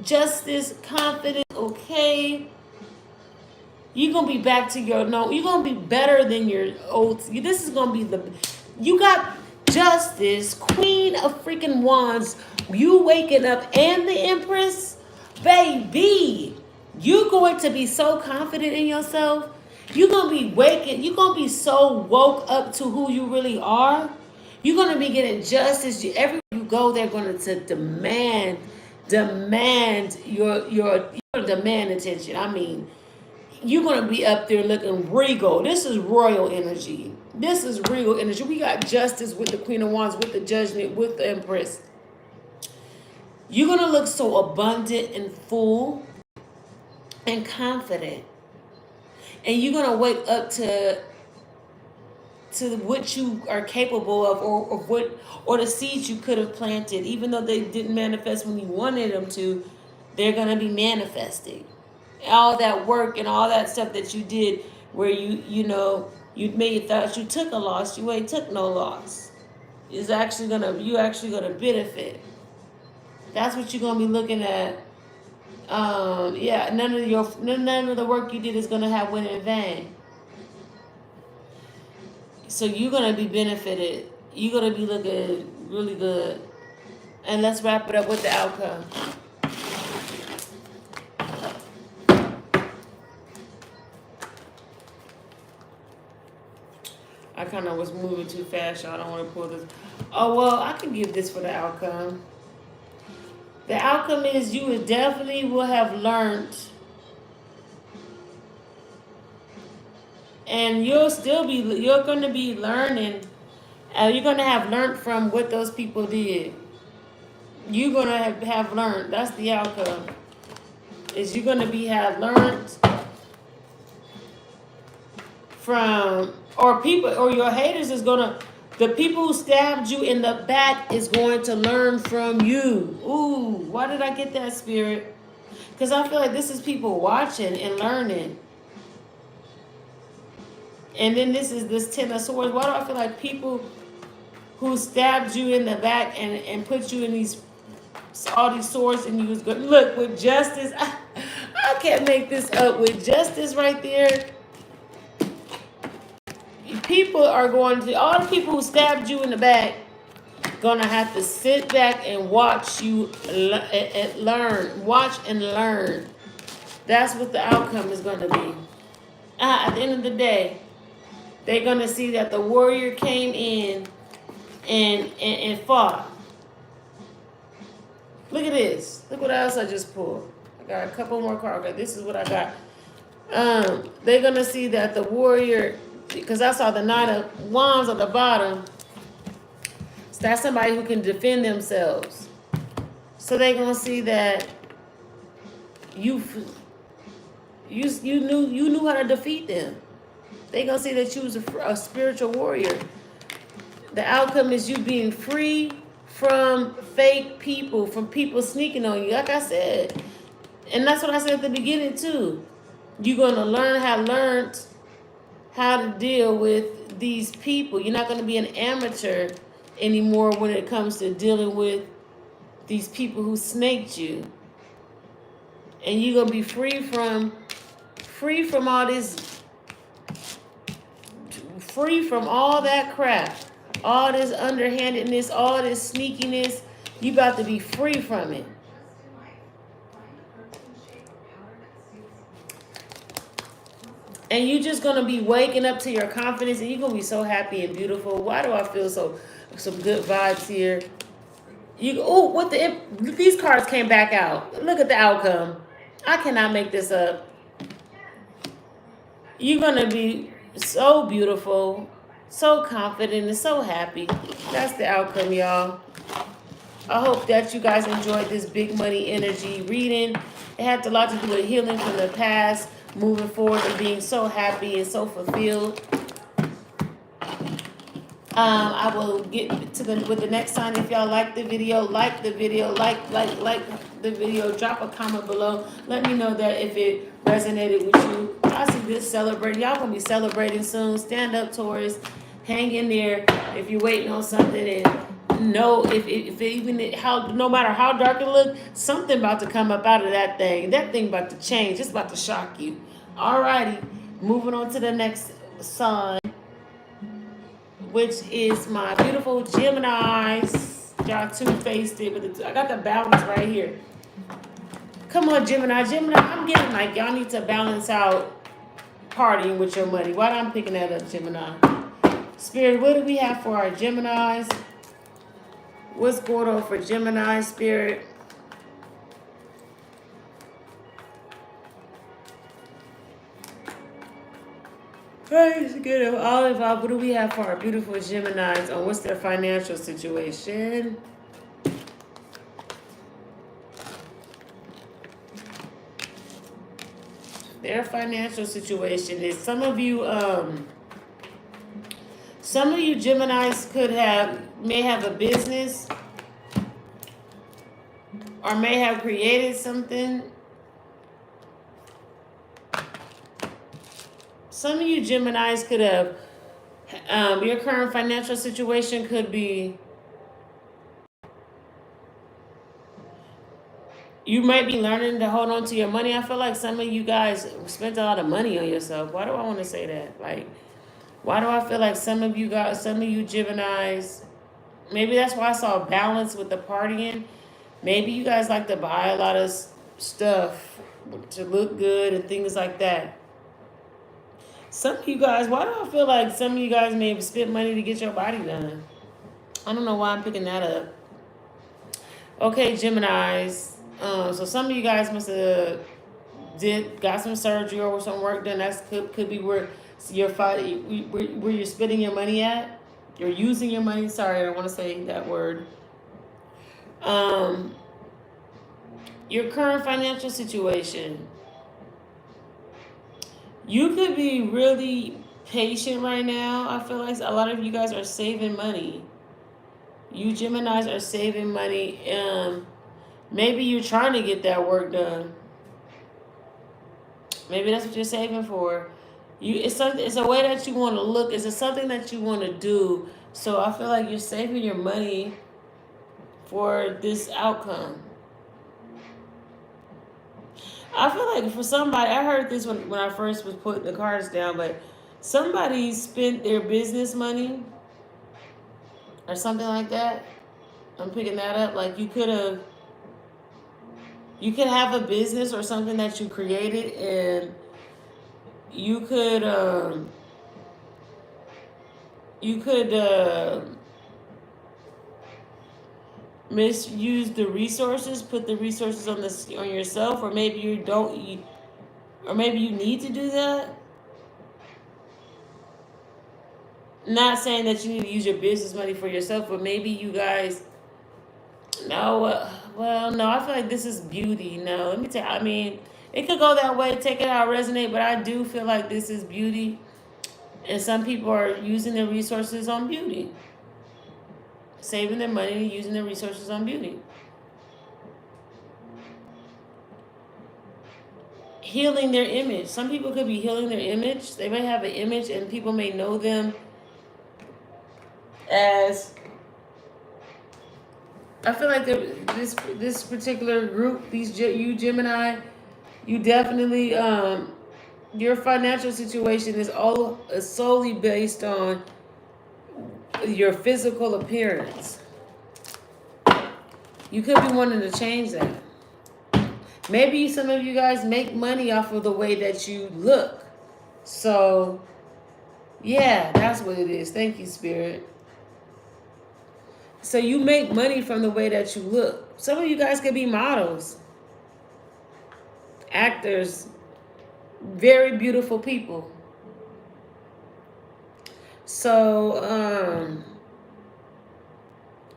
Justice, confidence, okay? You're going to be back to your no. You're going to be better than your old. This is going to be you got Justice, Queen of freaking Wands. You waking up and the Empress. baby, you're going to be so confident in yourself. You're going to be waking. You're going to be so woke up to who you really are. You're going to be getting justice. Everywhere you go, they're going to demand your demand attention. I mean, you're going to be up there looking regal. This is royal energy. This is regal energy. We got justice with the Queen of Wands, with the Judgment, with the Empress. You're going to look so abundant and full and confident. And you're going to wake up to what you are capable of, or the seeds you could have planted. Even though they didn't manifest when you wanted them to, they're going to be manifesting. All that work and all that stuff that you did, where you thought you took a loss, you ain't took no loss. You actually gonna benefit. That's what you're gonna be looking at. None of the work you did is gonna have went in vain. So you're gonna be benefited. You're gonna be looking really good. And let's wrap it up with the outcome. I kind of was moving too fast, y'all. I don't want to pull this. Oh, well, I can give this for the outcome. The outcome is you definitely will have learned. And you're going to be learning. You're going to have learned from what those people did. You're going to have learned. That's the outcome. Is you're going to have learned from... Or people, or your haters is the people who stabbed you in the back is going to learn from you. Ooh, why did I get that, Spirit? Because I feel like this is people watching and learning. And then this is this Ten of Swords. Why do I feel like people who stabbed you in the back and put you in all these swords and you was good? Look, with justice, I can't make this up. With justice right there. People are all the people who stabbed you in the back, gonna have to sit back and watch you learn. Watch and learn. That's what the outcome is gonna be. At the end of the day, they're gonna see that the warrior came in and fought. Look at this. Look what else I just pulled. I got a couple more cards. Okay, this is what I got. They're gonna see that the warrior. Because I saw the Knight of Wands at the bottom. So that's somebody who can defend themselves. So they're gonna see that you knew how to defeat them. They're gonna see that you was a spiritual warrior. The outcome is you being free from fake people, from people sneaking on you. Like I said, and that's what I said at the beginning too. You're gonna learn how to deal with these people. You're not going to be an amateur anymore when it comes to dealing with these people who snaked you. And you're going to be free from all this, free from all that crap, all this underhandedness, all this sneakiness. You about to be free from it. And you're just going to be waking up to your confidence, and you're going to be so happy and beautiful. Why do I feel some good vibes here? These cards came back out. Look at the outcome. I cannot make this up. You're going to be so beautiful, so confident, and so happy. That's the outcome, y'all. I hope that you guys enjoyed this big money energy reading. It had a lot to do with healing from the past, moving forward and being so happy and so fulfilled. I will get with the next sign. If y'all like the video, like the video, like the video, drop a comment below. Let me know that if it resonated with you. I see this celebrating. Y'all gonna be celebrating soon. Stand up, Taurus. Hang in there if you're waiting on something, and know no matter how dark it looks, something about to come up out of that thing. That thing about to change. It's about to shock you. Alrighty, moving on to the next sign, which is my beautiful Geminis. Y'all two-faced it, but I got the balance right here. Come on, Gemini. Gemini, I'm getting like y'all need to balance out partying with your money. Why am I picking that up, Gemini? Spirit, what do we have for our Geminis? What's going on for Gemini, Spirit? Praise get all involved. What do we have for our beautiful Geminis on what's their financial situation? Their financial situation is some of you Geminis may have a business or may have created something. Some of you Geminis could have, your current financial situation could be, you might be learning to hold on to your money. I feel like some of you guys spent a lot of money on yourself. Why do I want to say that? Like, why do I feel like some of you Geminis, maybe that's why I saw balance with the partying. Maybe you guys like to buy a lot of stuff to look good and things like that. Some of you guys, why do I feel like some of you guys may have spent money to get your body done? I don't know why I'm picking that up. Okay, Geminis. So some of you guys must have got some surgery or some work done. That could be where you're spending your money at. You're using your money. Sorry, I don't want to say that word. Your current financial situation. You could be really patient right now. I feel like a lot of you guys are saving money. You Geminis are saving money. Maybe you're trying to get that work done. Maybe that's what you're saving for. It's a way that you want to look. It's something that you want to do. So I feel like you're saving your money for this outcome. I feel like for somebody, I heard this when I first was putting the cards down, but somebody spent their business money or something like that. I'm picking that up. Like you could have a business or something that you created, and you could misuse the resources, put the resources on yourself, or maybe you don't, or maybe you need to do that. Not saying that you need to use your business money for yourself, but maybe you guys. No, well, no. I feel like this is beauty. No, let me tell you. I mean, it could go that way. Take it how it resonate, but I do feel like this is beauty, and some people are using their resources on beauty. Saving their money, using their resources on beauty. Healing their image. Some people could be healing their image. They may have an image and people may know them as... I feel like this particular group, you Gemini, you definitely... your financial situation is solely based on your physical appearance. You could be wanting to change that. Maybe some of you guys make money off of the way that you look. So, yeah, that's what it is. Thank you, Spirit. So you make money from the way that you look. Some of you guys could be models, actors, very beautiful people. So,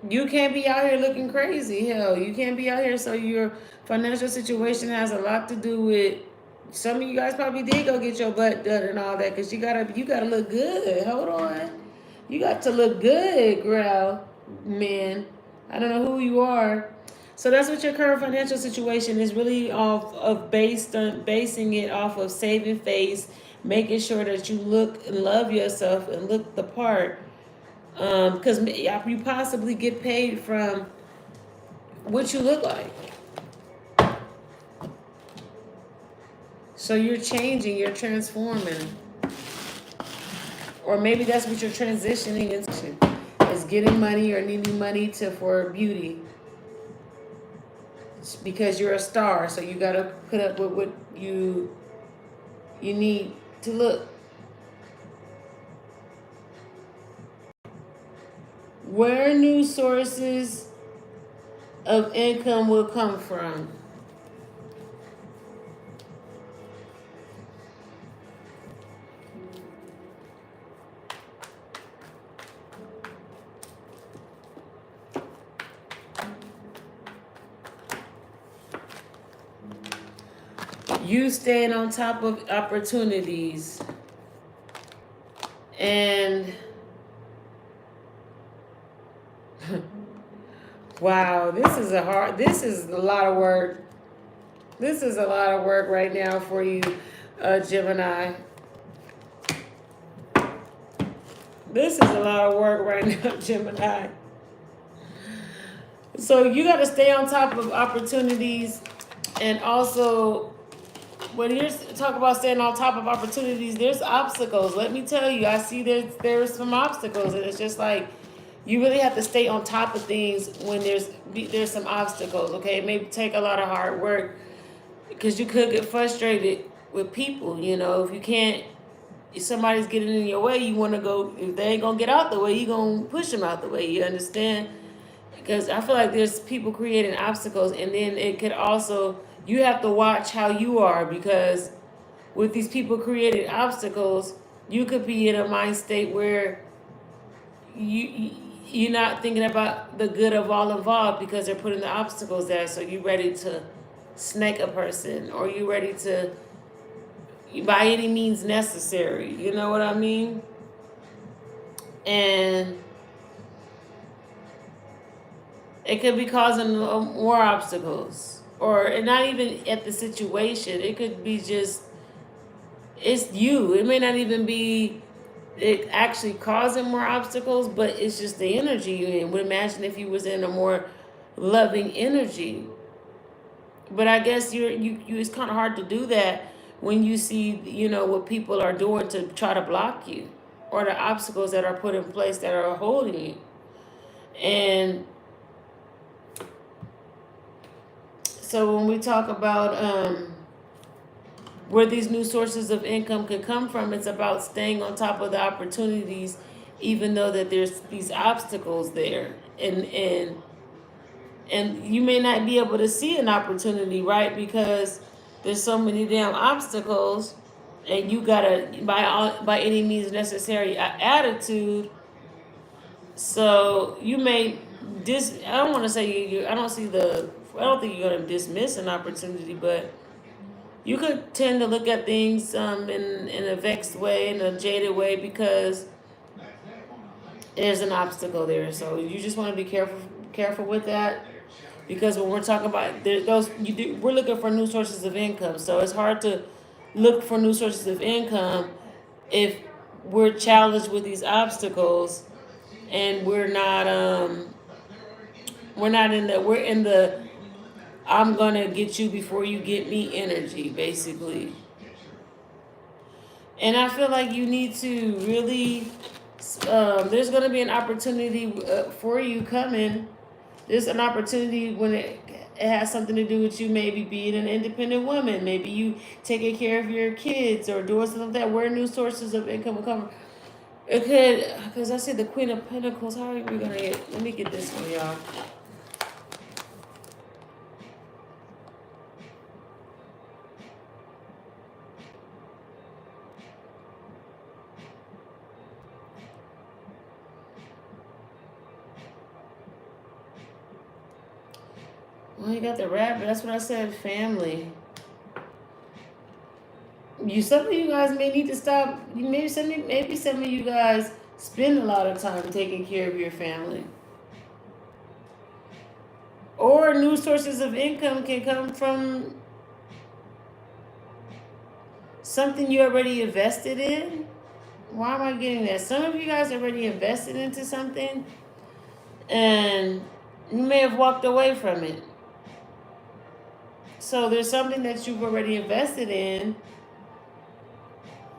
you can't be out here looking crazy. Hell, you can't be out here. So your financial situation has a lot to do with... Some of you guys probably did go get your butt done and all that, because you gotta look good. Hold on, you got to look good, girl, man. I don't know who you are. So that's what your current financial situation is really basing it off of saving face, making sure that you look and love yourself and look the part. Because you possibly get paid from what you look like. So you're changing, you're transforming. Or maybe that's what you're transitioning into, is getting money or needing money for beauty. because you're a star, so you gotta put up with what you need to look. Where new sources of income will come from. You staying on top of opportunities. And wow, this is a lot of work. This is a lot of work right now for you, Gemini. This is a lot of work right now, Gemini. So you got to stay on top of opportunities, and also when you talk about staying on top of opportunities, there's obstacles. Let me tell you, I see there's some obstacles, and it's just like you really have to stay on top of things when there's some obstacles. Okay, it may take a lot of hard work because you could get frustrated with people. You know, if you can't, if somebody's getting in your way, you want to go. If they ain't gonna get out the way, you gonna push them out the way. You understand? Because I feel like there's people creating obstacles, and then it could also, you have to watch how you are, because with these people creating obstacles, you could be in a mind state where you you're not thinking about the good of all involved because they're putting the obstacles there. So you ready to snake a person, or you ready to by any means necessary. You know what I mean? And it could be causing more obstacles, or not even at the situation. It could be just, it's you. It may not even be it actually causing more obstacles, but it's just the energy you in. Would imagine if you was in a more loving energy. But I guess it's kind of hard to do that when you see, what people are doing to try to block you, or the obstacles that are put in place that are holding you. And so when we talk about where these new sources of income can come from, it's about staying on top of the opportunities, even though that there's these obstacles there. And you may not be able to see an opportunity, right? Because there's so many damn obstacles, and you gotta by any means necessary attitude. So you may I don't want to say I don't think you're gonna dismiss an opportunity, but you could tend to look at things in a vexed way, in a jaded way, because there's an obstacle there. So you just want to be careful with that, because when we're talking about we're looking for new sources of income. So it's hard to look for new sources of income if we're challenged with these obstacles, and we're in the I'm gonna get you before you get me energy, basically. And I feel like you need to really, there's gonna be an opportunity for you coming. There's an opportunity when it has something to do with you maybe being an independent woman, maybe you taking care of your kids or doing something like that. Where new sources of income will come. It could, because I see the Queen of Pentacles. How are we gonna get? Let me get this one, y'all. Well, you got the rabbit. That's what I said. Family. Some of you guys may need to stop. Maybe some of you guys spend a lot of time taking care of your family. Or new sources of income can come from something you already invested in. Why am I getting that? Some of you guys already invested into something, and you may have walked away from it. So there's something that you've already invested in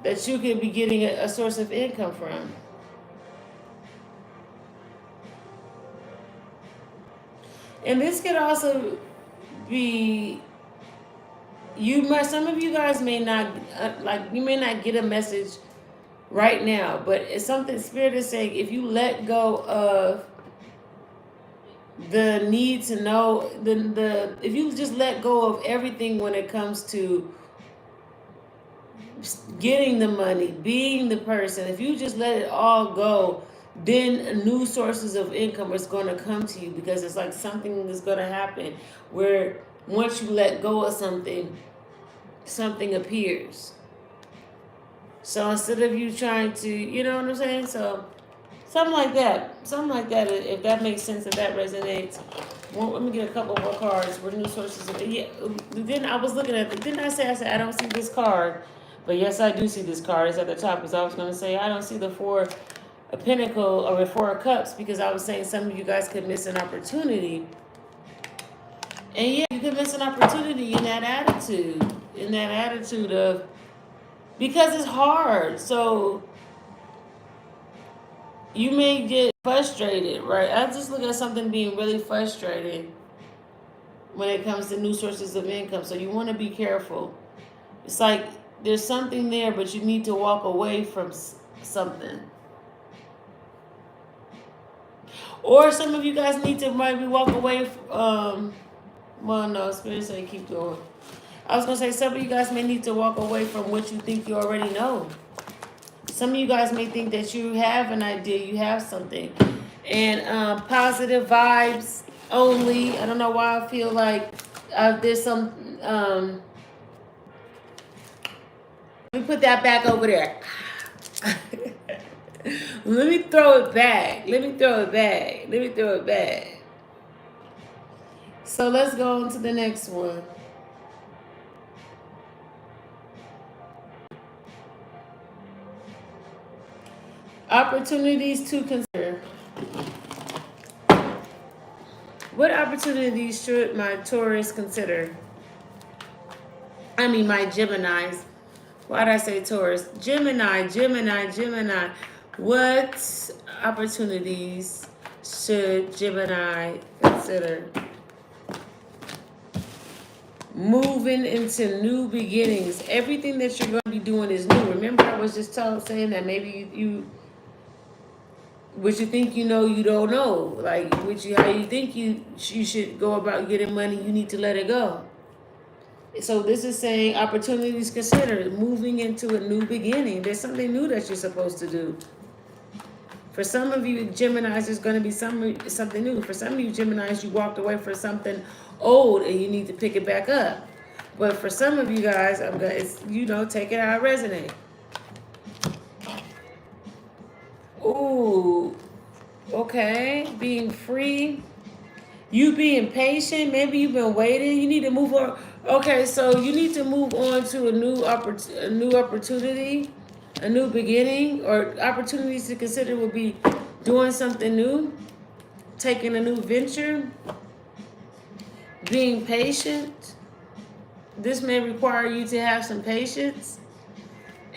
that you could be getting a source of income from. And this could also be, some of you guys may not, you may not get a message right now, but it's something Spirit is saying. If you let go of the need to know, if you just let go of everything when it comes to getting the money, being the person, if you just let it all go, then new sources of income is going to come to you, because it's like something is going to happen where once you let go of something, something appears. So instead of you trying to, you know what I'm saying? So something like that, if that makes sense, if that resonates. Well, let me get a couple more cards for new sources of, yeah. Then I was looking at didn't I said I don't see this card, but yes, I do see this card. It's at the top, because I was going to say I don't see the Four of Pentacles or the Four of Cups, because I was saying some of you guys could miss an opportunity. And yeah, you could miss an opportunity in that attitude of, because it's hard. So you may get frustrated, right? I just look at something being really frustrating when it comes to new sources of income. So you want to be careful. It's like there's something there, but you need to walk away from something. Or some of you guys need to maybe walk away from, well, no, Spirit say keep going. I was going to say some of you guys may need to walk away from what you think you already know. Some of you guys may think that you have an idea, you have something. And positive vibes only. I don't know why I feel like there's some... let me put that back over there. Let me throw it back. So let's go on to the next one. Opportunities to consider. What opportunities should my Taurus consider? I mean, my Geminis. Why did I say Taurus? Gemini. What opportunities should Gemini consider? Moving into new beginnings. Everything that you're going to be doing is new. Remember, I was just saying that maybe you what you think you know, you don't know. Like, how you think you should go about getting money, you need to let it go. So this is saying opportunities considered, moving into a new beginning. There's something new that you're supposed to do. For some of you Geminis, there's going to be something new. For some of you Geminis, you walked away from something old and you need to pick it back up. But for some of you guys, take it how it resonates. Ooh, okay, being free. You being patient. Maybe you've been waiting. You need to move on. Okay, so you need to move on to a new opportunity, a new beginning, or opportunities to consider would be doing something new, taking a new venture, being patient. This may require you to have some patience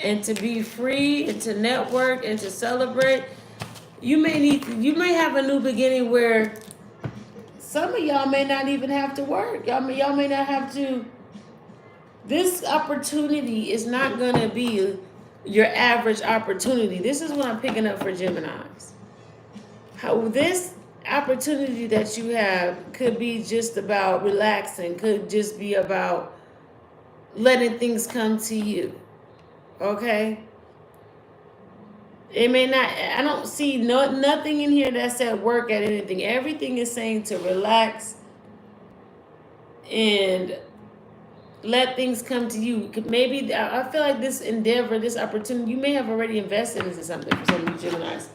and to be free and to network and to celebrate. You may have a new beginning where some of y'all may not even have to work. Y'all may not have to. This opportunity is not going to be your average opportunity. This is what I'm picking up for Geminis. How this opportunity that you have could be just about relaxing, could just be about letting things come to you. Okay? It may not, I don't see nothing in here that said work at anything. Everything is saying to relax and let things come to you. Maybe, I feel like this endeavor, this opportunity, you may have already invested into something for some of you Geminis,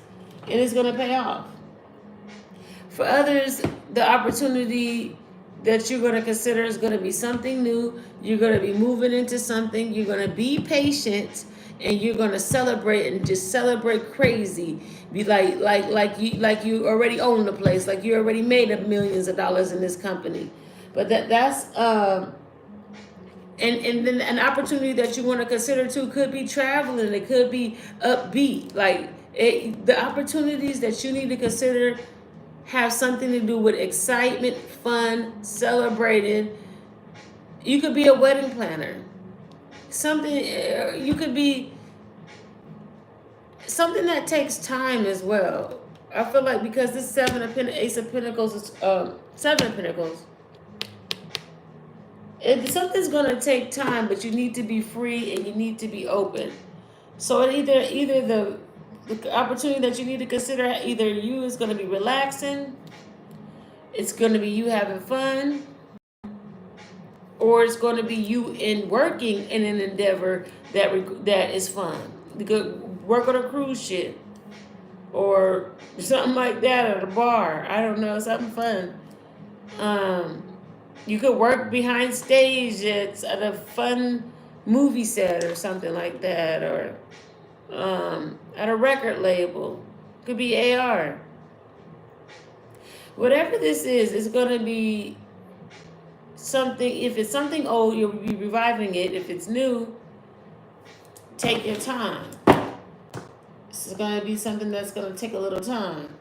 and it's going to pay off. For others, the opportunity that you're going to consider is going to be something new. You're going to be moving into something. You're going to be patient, and you're going to celebrate and just celebrate crazy. Be like you already own the place, like you already made millions of dollars in this company. But that's and then an opportunity that you want to consider too could be traveling. It could be upbeat. The opportunities that you need to consider have something to do with excitement, fun, celebrating, You could be a wedding planner. Something, you could be something that takes time as well. I feel like because this Ace of Pentacles is Seven of Pentacles. Something's gonna take time, but you need to be free and you need to be open. So either the opportunity that you need to consider, either you is gonna be relaxing, it's gonna be you having fun, or it's gonna be you in working in an endeavor that is fun. You could work on a cruise ship or something like that at a bar. I don't know, something fun. You could work behind stage at a fun movie set or something like that, or at a record label. Could be AR. Whatever this is, it's going to be something. If it's something old, you'll be reviving it. If it's new, take your time. This is going to be something that's going to take a little time.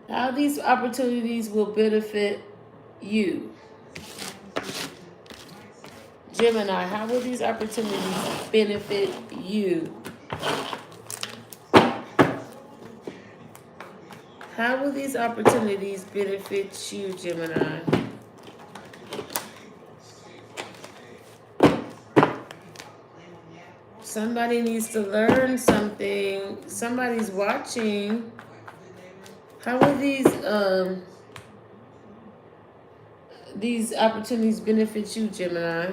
How these opportunities will benefit you. Gemini, how will these opportunities benefit you? How will these opportunities benefit you, Gemini? Somebody needs to learn something. Somebody's watching. How will these opportunities benefit you, Gemini?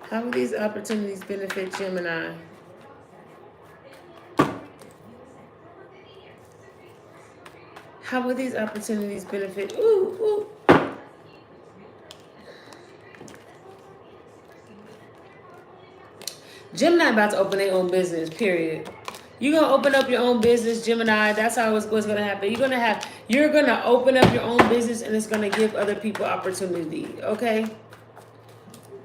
How will these opportunities benefit Gemini? How will these opportunities benefit? Ooh. Gemini about to open their own business, period. You're going to open up your own business, Gemini. That's how what's going to happen. You're going to open up your own business and it's going to give other people opportunity, okay?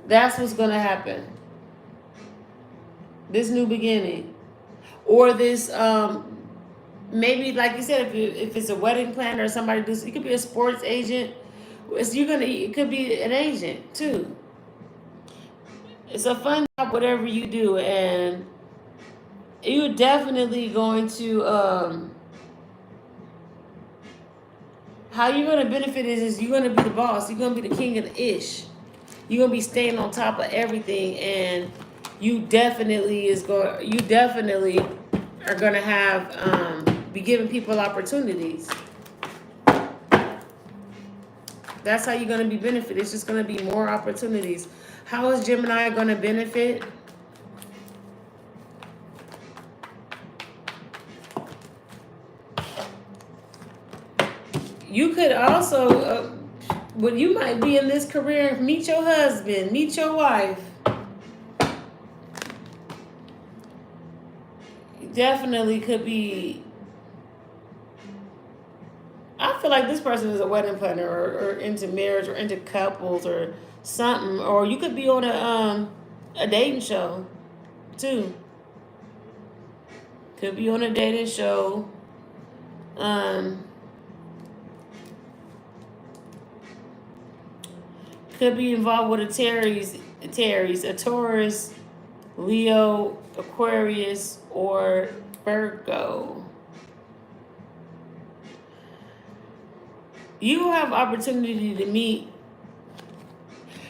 That's what's going to happen. This new beginning. Or this, maybe like you said, if it's a wedding planner or somebody does, you could be a sports agent. It could be an agent too. It's a fun job, whatever you do, and you're definitely going to how you're going to benefit is you're going to be the boss. You're going to be the king of the ish. You're going to be staying on top of everything, and you definitely are going to have be giving people opportunities. That's how you're going to be benefited. It's just going to be more opportunities. How is Gemini going to benefit? You could also, when you might be in this career, meet your husband, meet your wife. Definitely could be. I feel like this person is a wedding planner or into marriage or into couples or something. Or you could be on a dating show too. Could be on a dating show. Could be involved with a Taurus, Leo, Aquarius, or Virgo. You will have opportunity to meet.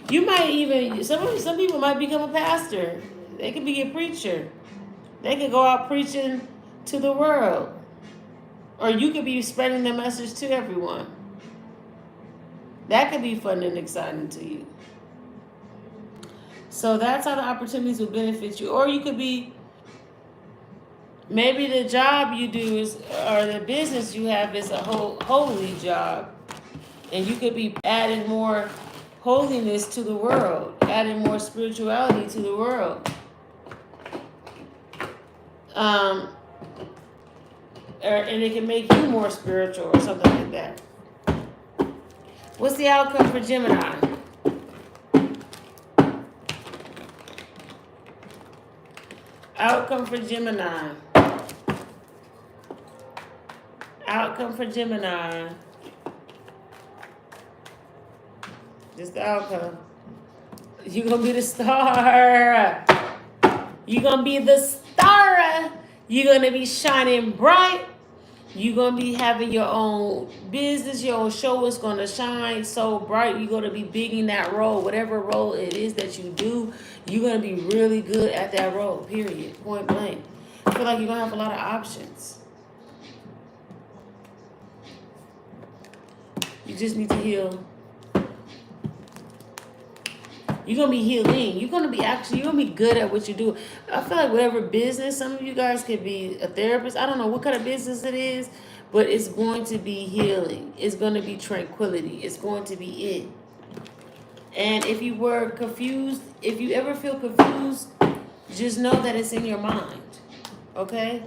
You might even, some people might become a pastor. They could be a preacher. They could go out preaching to the world. Or you could be spreading the message to everyone. That could be fun and exciting to you. So that's how the opportunities will benefit you. Or you could be, maybe the job you do or the business you have is a holy job. And you could be adding more holiness to the world, adding more spirituality to the world. And it can make you more spiritual or something like that. What's the outcome for Gemini? Outcome for Gemini. Outcome for Gemini. Just the outcome. You're going to be the star. You're going to be the star. You're going to be shining bright. You're going to be having your own business, your own show is going to shine so bright. You're going to be big in that role. Whatever role it is that you do, you're going to be really good at that role, period, point blank. I feel like you're going to have a lot of options. You just need to heal. You're going to be healing. You're going to be good at what you do. I feel like whatever business, some of you guys could be a therapist. I don't know what kind of business it is, but it's going to be healing. It's going to be tranquility. It's going to be it. And if you were confused, if you ever feel confused, just know that it's in your mind. Okay?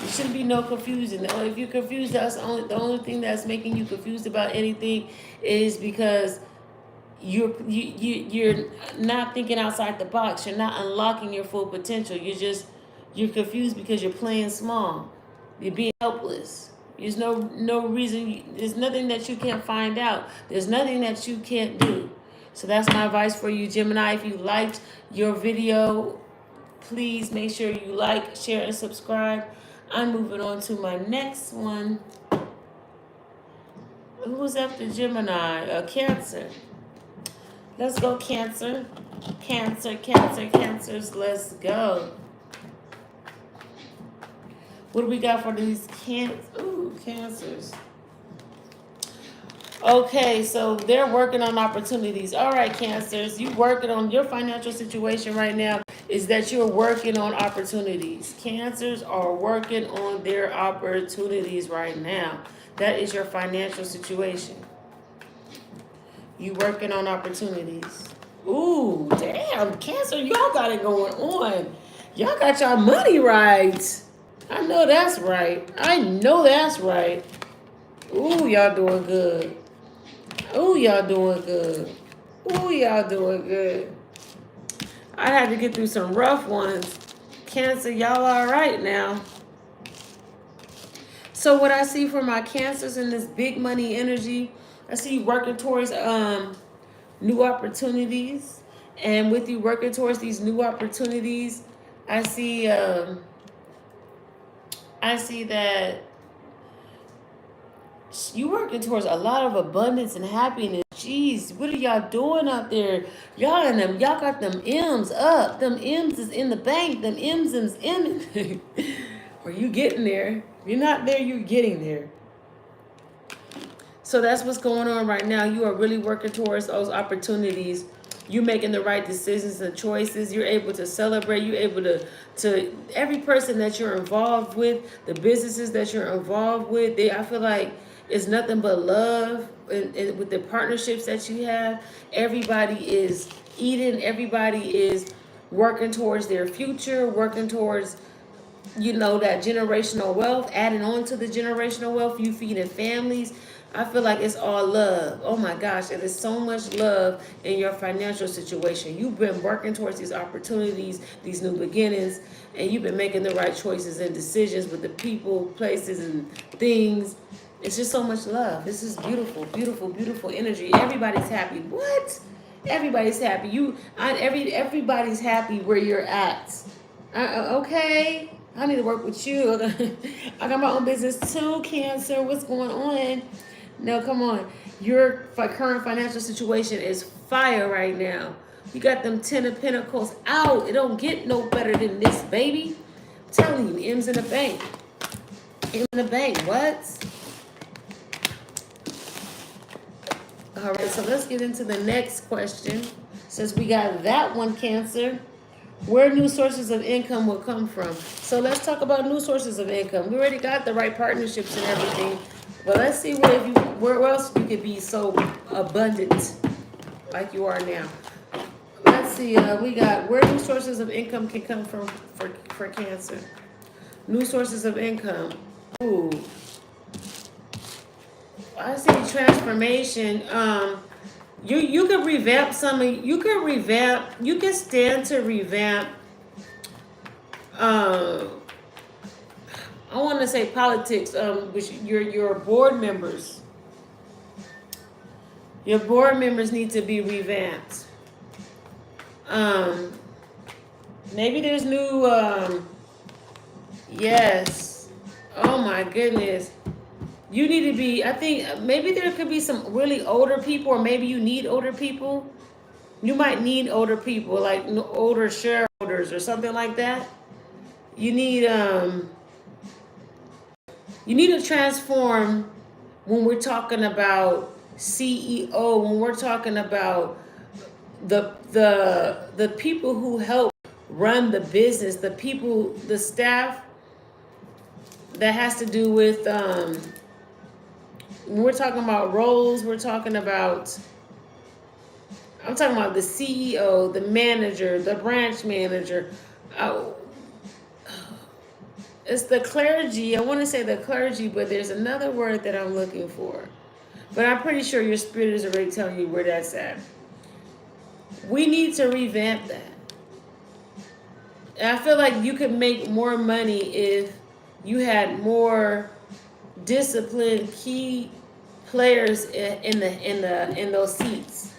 There shouldn't be no confusion. If you're confused, the only thing that's making you confused about anything is because you're not thinking outside the box. You're not unlocking your full potential. You're confused because you're playing small. You're being helpless. There's no reason. There's nothing that you can't find out. There's nothing that you can't do. So that's my advice for you, Gemini. If you liked your video, please make sure you like, share, and subscribe. I'm moving on to my next one. Who's after Gemini? Cancer. Let's go, Cancer. Cancers. Let's go. What do we got for these Cancers? Okay, so they're working on opportunities. All right, Cancers, you working on your financial situation right now is that you're working on opportunities. Cancers are working on their opportunities right now. That is your financial situation. You working on opportunities. Ooh, damn, Cancer, y'all got it going on. Y'all got y'all money right. I know that's right. Ooh, y'all doing good. I had to get through some rough ones. Cancer, y'all all right now. So what I see for my Cancers in this big money energy, I see you working towards new opportunities. And with you working towards these new opportunities, I see that you working towards a lot of abundance and happiness. Jeez, what are y'all doing out there? Y'all got them M's up. Them M's is in the bank. Them M's is in. Or you getting there. If you're not there, you're getting there. So that's what's going on right now. You are really working towards those opportunities. You're making the right decisions and choices. You're able to celebrate. You're able to every person that you're involved with, the businesses that you're involved with, I feel like it's nothing but love. And with the partnerships that you have, everybody is eating. Everybody is working towards their future, working towards, that generational wealth, adding on to the generational wealth, you feeding families. I feel like it's all love. Oh my gosh, it is so much love in your financial situation. You've been working towards these opportunities, these new beginnings, and you've been making the right choices and decisions with the people, places, and things. It's just so much love. This is beautiful, beautiful, beautiful energy. Everybody's happy. What? Everybody's happy. Everybody's happy where you're at. Okay. I need to work with you. I got my own business too, Cancer. What's going on? No, come on. Your current financial situation is fire right now. You got them 10 of Pentacles out. It don't get no better than this, baby. I'm telling you, M's in the bank. M in the bank. What? All right, so let's get into the next question. Since we got that one, Cancer. Where new sources of income will come from. So let's talk about new sources of income. We already got the right partnerships and everything, but let's see where else you could be so abundant like you are now. Let's see. We got where new sources of income can come from for Cancer. New sources of income. Ooh, I see transformation. You could revamp you can stand to revamp I want to say politics, which your board members. Your board members need to be revamped. Maybe there's new, yes. Oh my goodness. You need to be, I think maybe there could be some really older people, or maybe you need older people. You might need older people, like older shareholders or something like that. You need, you need to transform when we're talking about CEO, when we're talking about the people who help run the business, the people, the staff that has to do with when we're talking about roles, we're talking about, I'm talking about the CEO, the manager, the branch manager. Uh, it's the clergy. I want to say the clergy, but there's another word that I'm looking for. But I'm pretty sure your spirit is already telling you where that's at. We need to revamp that. And I feel like you could make more money if you had more disciplined key players in those seats,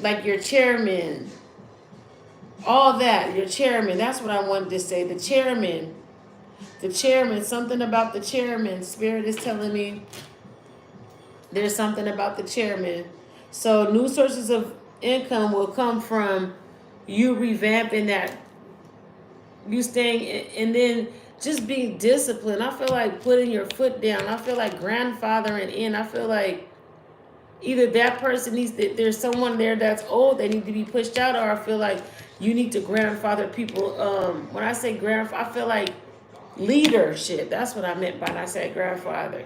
like your chairman, all that. Your chairman. That's what I wanted to say. The chairman. The chairman. Something about the chairman. Spirit is telling me there's something about the chairman. So new sources of income will come from you revamping that, you staying, and then just being disciplined. I feel like putting your foot down. I feel like grandfathering in. I feel like either that person needs to, there's someone there that's old, they need to be pushed out, or I feel like you need to grandfather people. When I say grandfather, I feel like leadership. That's what I meant by when I said grandfather.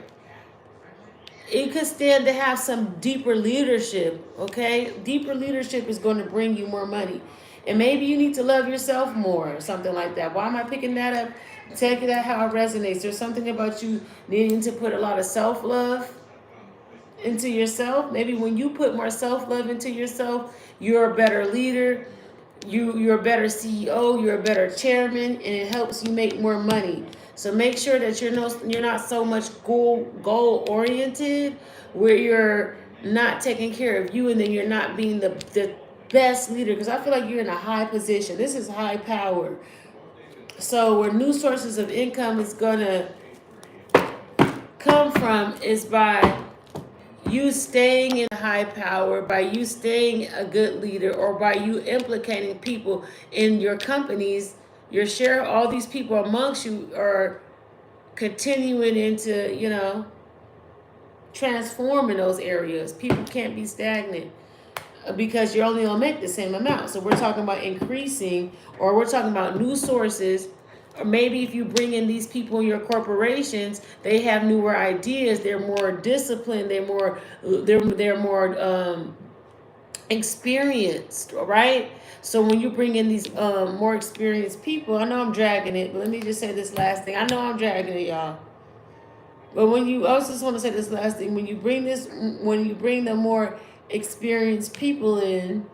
It could stand to have some deeper leadership, okay? Deeper leadership is going to bring you more money. And maybe you need to love yourself more or something like that. Why am I picking that up? Take that how it resonates. There's something about you needing to put a lot of self-love into yourself. Maybe when you put more self-love into yourself, you're a better leader. You're a better CEO, you're a better chairman, and it helps you make more money. So make sure that you're not so much goal oriented, where you're not taking care of you, and then you're not being the best leader. Because I feel like you're in a high position. This is high power. So where new sources of income is gonna come from is by you staying in high power, by you staying a good leader, or by you implicating people in your companies, your share, all these people amongst you are continuing into, transforming those areas. People can't be stagnant because you're only gonna make the same amount. So we're talking about increasing, or we're talking about new sources. Or maybe if you bring in these people in your corporations, they have newer ideas. They're more disciplined. They're more experienced, right? So when you bring in these more experienced people, I know I'm dragging it, but let me just say this last thing. I know I'm dragging it, y'all. But I also just want to say this last thing. When you bring the more experienced people in,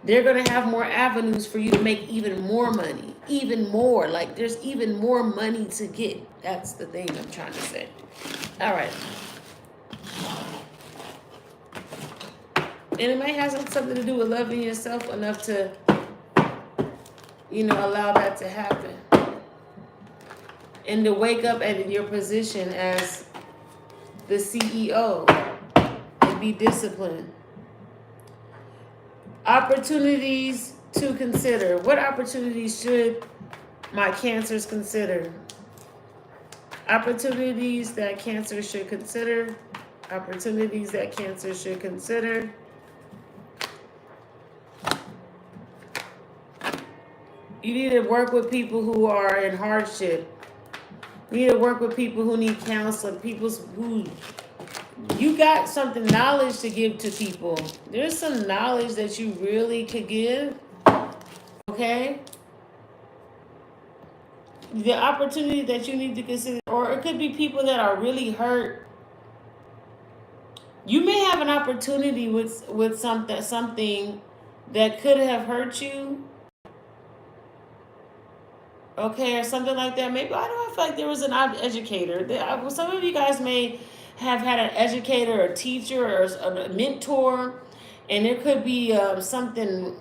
they're going to have more avenues for you to make even more money. Even more. Like, there's even more money to get. That's the thing I'm trying to say. All right. And it might have something to do with loving yourself enough to, allow that to happen. And to wake up at your position as the CEO and be disciplined. Opportunities to consider. What opportunities should my Cancers consider? Opportunities that Cancer should consider. Opportunities that Cancer should consider. You need to work with people who are in hardship. You need to work with people who need counseling. People who, you got some knowledge to give to people. There's some knowledge that you really could give. Okay? The opportunity that you need to consider, or it could be people that are really hurt. You may have an opportunity with something that could have hurt you. Okay, or something like that. Maybe, I don't know, I feel like there was an educator. Some of you guys may have had an educator or teacher or a mentor, and there could be something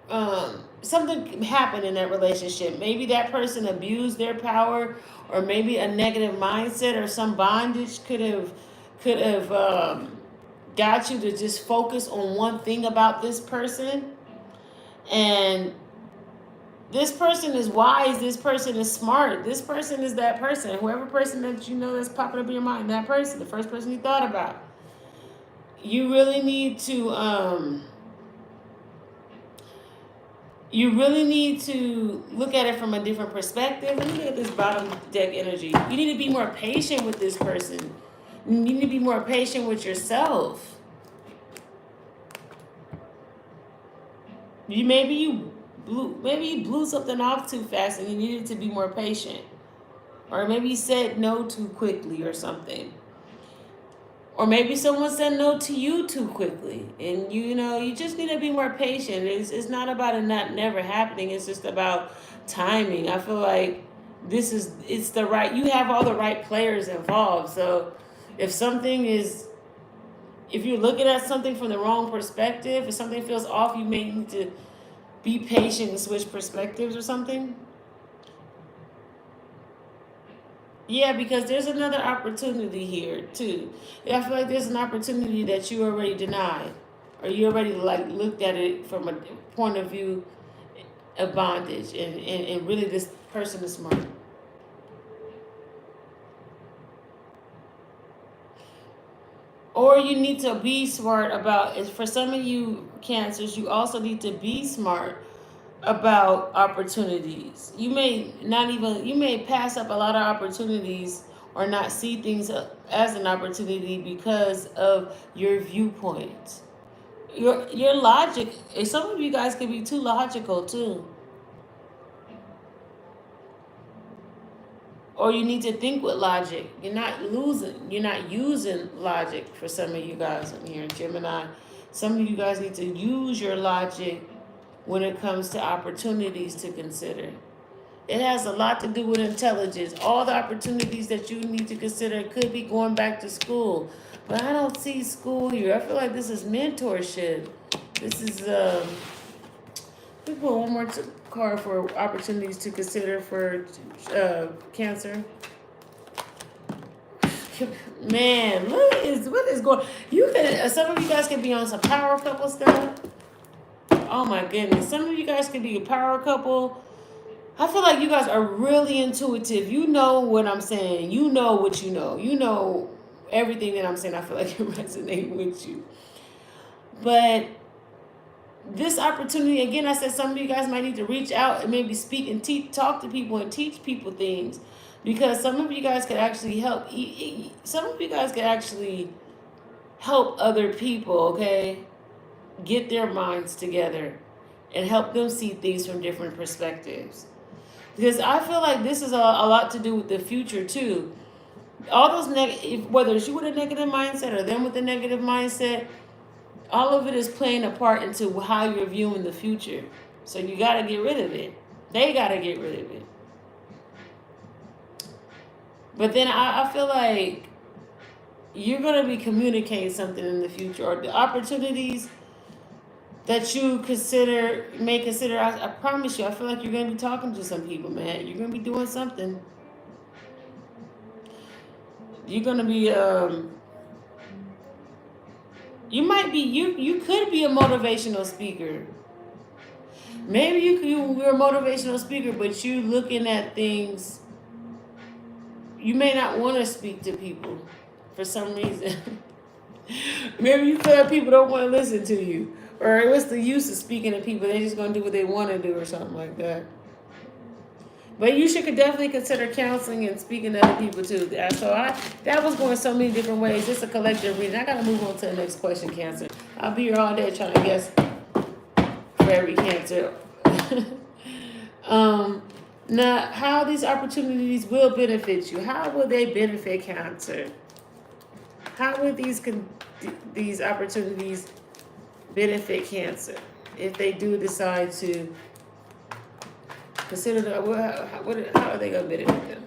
happened in that relationship. Maybe that person abused their power, or maybe a negative mindset or some bondage could have got you to just focus on one thing about this person. And this person is wise, this person is smart, this person is that person, whoever person that you know that's popping up in your mind, that person, the first person you thought about. You really need to look at it from a different perspective. Let me look at this bottom deck energy. You need to be more patient with this person. You need to be more patient with yourself. Maybe you blew something off too fast and you needed to be more patient. Or maybe you said no too quickly or something. Or maybe someone said no to you too quickly. And you just need to be more patient. It's not about it not never happening. It's just about timing. I feel like you have all the right players involved. So if you're looking at something from the wrong perspective, if something feels off, you may need to be patient and switch perspectives or something. Yeah, because there's another opportunity here too. I feel like there's an opportunity that you already denied, or you already looked at it from a point of view of bondage, and really this person is smart. Or you need to be smart about it. For some of you Cancers, you also need to be smart about opportunities. You may pass up a lot of opportunities or not see things as an opportunity because of your viewpoint. Your logic, some of you guys can be too logical too. Or you need to think with logic. You're not using logic for some of you guys in here, Gemini. Some of you guys need to use your logic when it comes to opportunities to consider. It has a lot to do with intelligence. All the opportunities that you need to consider could be going back to school. But I don't see school here. I feel like this is mentorship. This is, we put one more card for opportunities to consider for Cancer. Man, what is going? Some of you guys can be on some power couple stuff. Oh my goodness, some of you guys can be a power couple. I feel like you guys are really intuitive. You know what I'm saying. You know what you know. You know everything that I'm saying. I feel like it resonates with you. But this opportunity, again, I said some of you guys might need to reach out and maybe speak and talk to people and teach people things, because some of you guys could actually help. Some of you guys could actually help other people, okay, get their minds together and help them see things from different perspectives. Because I feel like this is a lot to do with the future too. All those whether it's you with a negative mindset or them with a negative mindset, all of it is playing a part into how you're viewing the future. So you got to get rid of it. They got to get rid of it. But then I feel like you're going to be communicating something in the future, or the opportunities that you may consider. I promise you, I feel like you're going to be talking to some people, man. You're going to be doing something. You're going to be, you could be a motivational speaker. Maybe you're a motivational speaker, but you're looking at things. You may not want to speak to people for some reason. Maybe you feel like people don't want to listen to you. Or what's the use of speaking to people? They're just going to do what they want to do or something like that. But you should definitely consider counseling and speaking to other people too. So that was going so many different ways. It's a collective reading. I got to move on to the next question, Cancer. I'll be here all day trying to guess for every Cancer. Now, how these opportunities will benefit you. How will they benefit Cancer? How will these opportunities benefit Cancer if they do decide to consider how are they going to benefit them?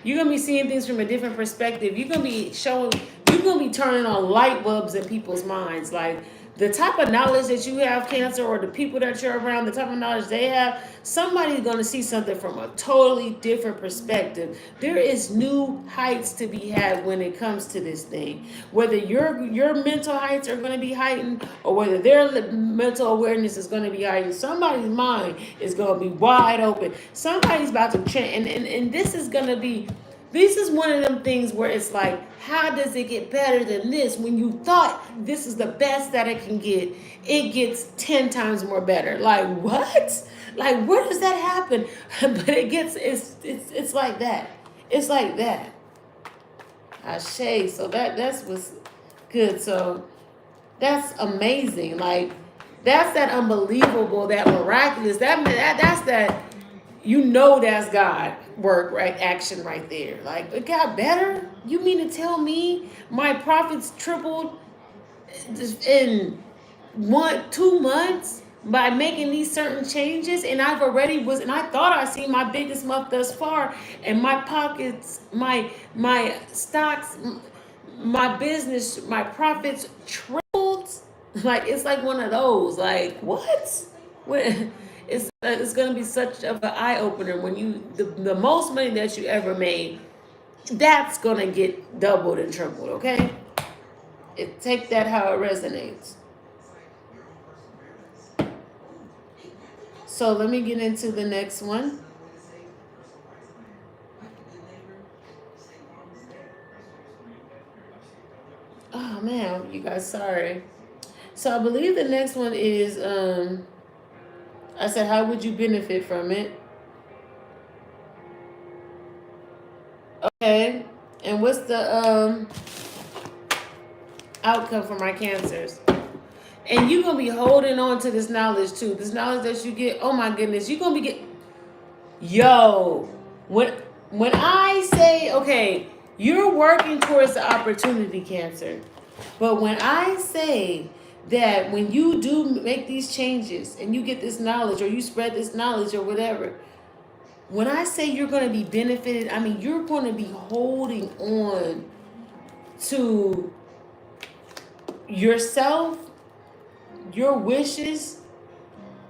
You're going to be seeing things from a different perspective. You're going to be turning on light bulbs in people's minds. Like the type of knowledge that you have, Cancer, or the people that you're around, the type of knowledge they have, somebody's going to see something from a totally different perspective. There is new heights to be had when it comes to this thing. Whether your mental heights are going to be heightened or whether their mental awareness is going to be heightened, somebody's mind is going to be wide open. Somebody's about to change. And this is going to be, this is one of them things where it's like, how does it get better than this? When you thought this is the best that it can get, it gets 10 times more better. Like, what? Like, where does that happen? But it's like that. It's like that. Ashe. So that's what's good. So that's amazing. Like, that's that unbelievable, that miraculous, that's that, you know, that's God work, right? Action right there. Like, it got better? You mean to tell me my profits tripled in 2 months by making these certain changes? And I thought I seen my biggest month thus far, and my pockets, my stocks, my business, my profits tripled. Like, it's like one of those. Like, what? It's gonna be such of an eye opener when the most money that you ever made, that's gonna get doubled and tripled. Okay, take that how it resonates. So let me get into the next one. Oh man, you guys, sorry. So I believe the next one is I said, how would you benefit from it? Okay. And what's the outcome for my Cancers? And you're going to be holding on to this knowledge too. This knowledge that you get, oh my goodness, you're going to be yo, when I say, okay, you're working towards the opportunity, Cancer. But when I say that when you do make these changes and you get this knowledge or you spread this knowledge or whatever, when I say you're going to be benefited, I mean, you're going to be holding on to yourself, your wishes,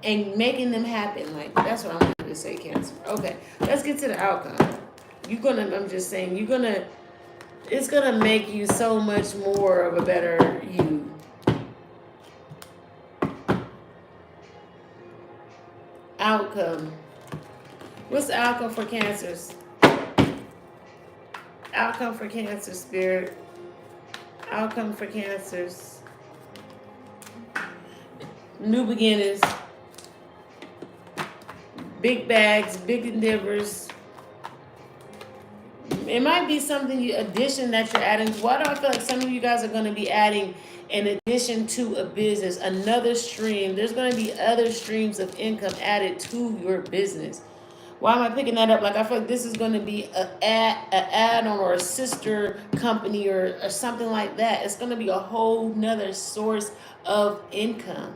and making them happen. Like, that's what I wanted to say, Cancer. Okay, let's get to the outcome. I'm just saying, it's going to make you so much more of a better you. Outcome. What's the outcome for Cancers? Outcome for Cancer, Spirit. Outcome for Cancers. New beginnings. Big bags, big endeavors. It might be addition that you're adding. Why do I feel like some of you guys are going to be adding in addition to a business, another stream? There's going to be other streams of income added to your business. Why am I picking that up? Like, I feel like this is going to be an add-on or a sister company or something like that. It's going to be a whole nother source of income.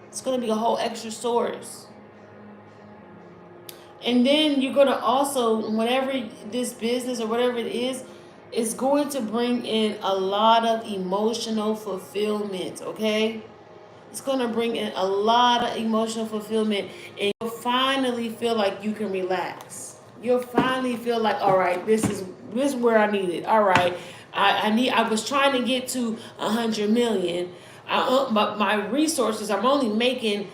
It's going to be a whole extra source. And then you're going to also, whatever this business or whatever it is going to bring in a lot of emotional fulfillment, okay? It's going to bring in a lot of emotional fulfillment, and you'll finally feel like you can relax. You'll finally feel like, all right, this is where I need it. All right, I was trying to get to 100 million. But my resources, I'm only making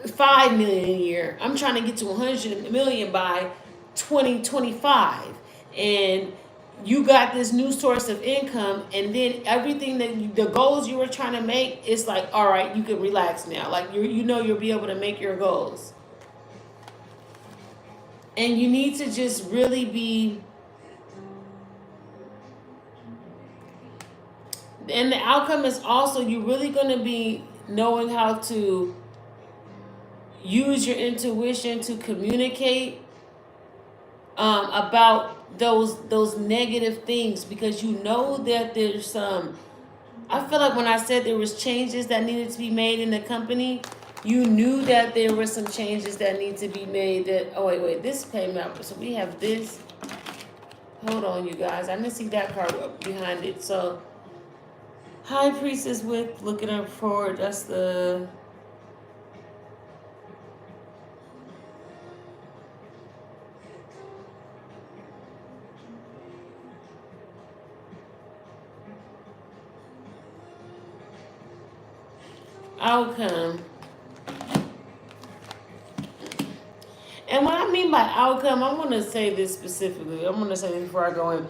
5 million a year. I'm trying to get to 100 million by 2025, and you got this new source of income, and then everything the goals you were trying to make, it's like, all right, you can relax now. Like, you'll be able to make your goals, and you need to just really be. And the outcome is also, you're really going to be knowing how to use your intuition to communicate about those negative things, because you know that there's some. I feel like when I said there was changes that needed to be made in the company, you knew that there were some changes that need to be made. That, oh wait, this came out. So we have this. Hold on, you guys. I didn't see that card up behind it. So, High Priestess with looking up forward. That's the outcome. And what I mean by outcome, I'm going to say this specifically. I'm going to say this before I go in.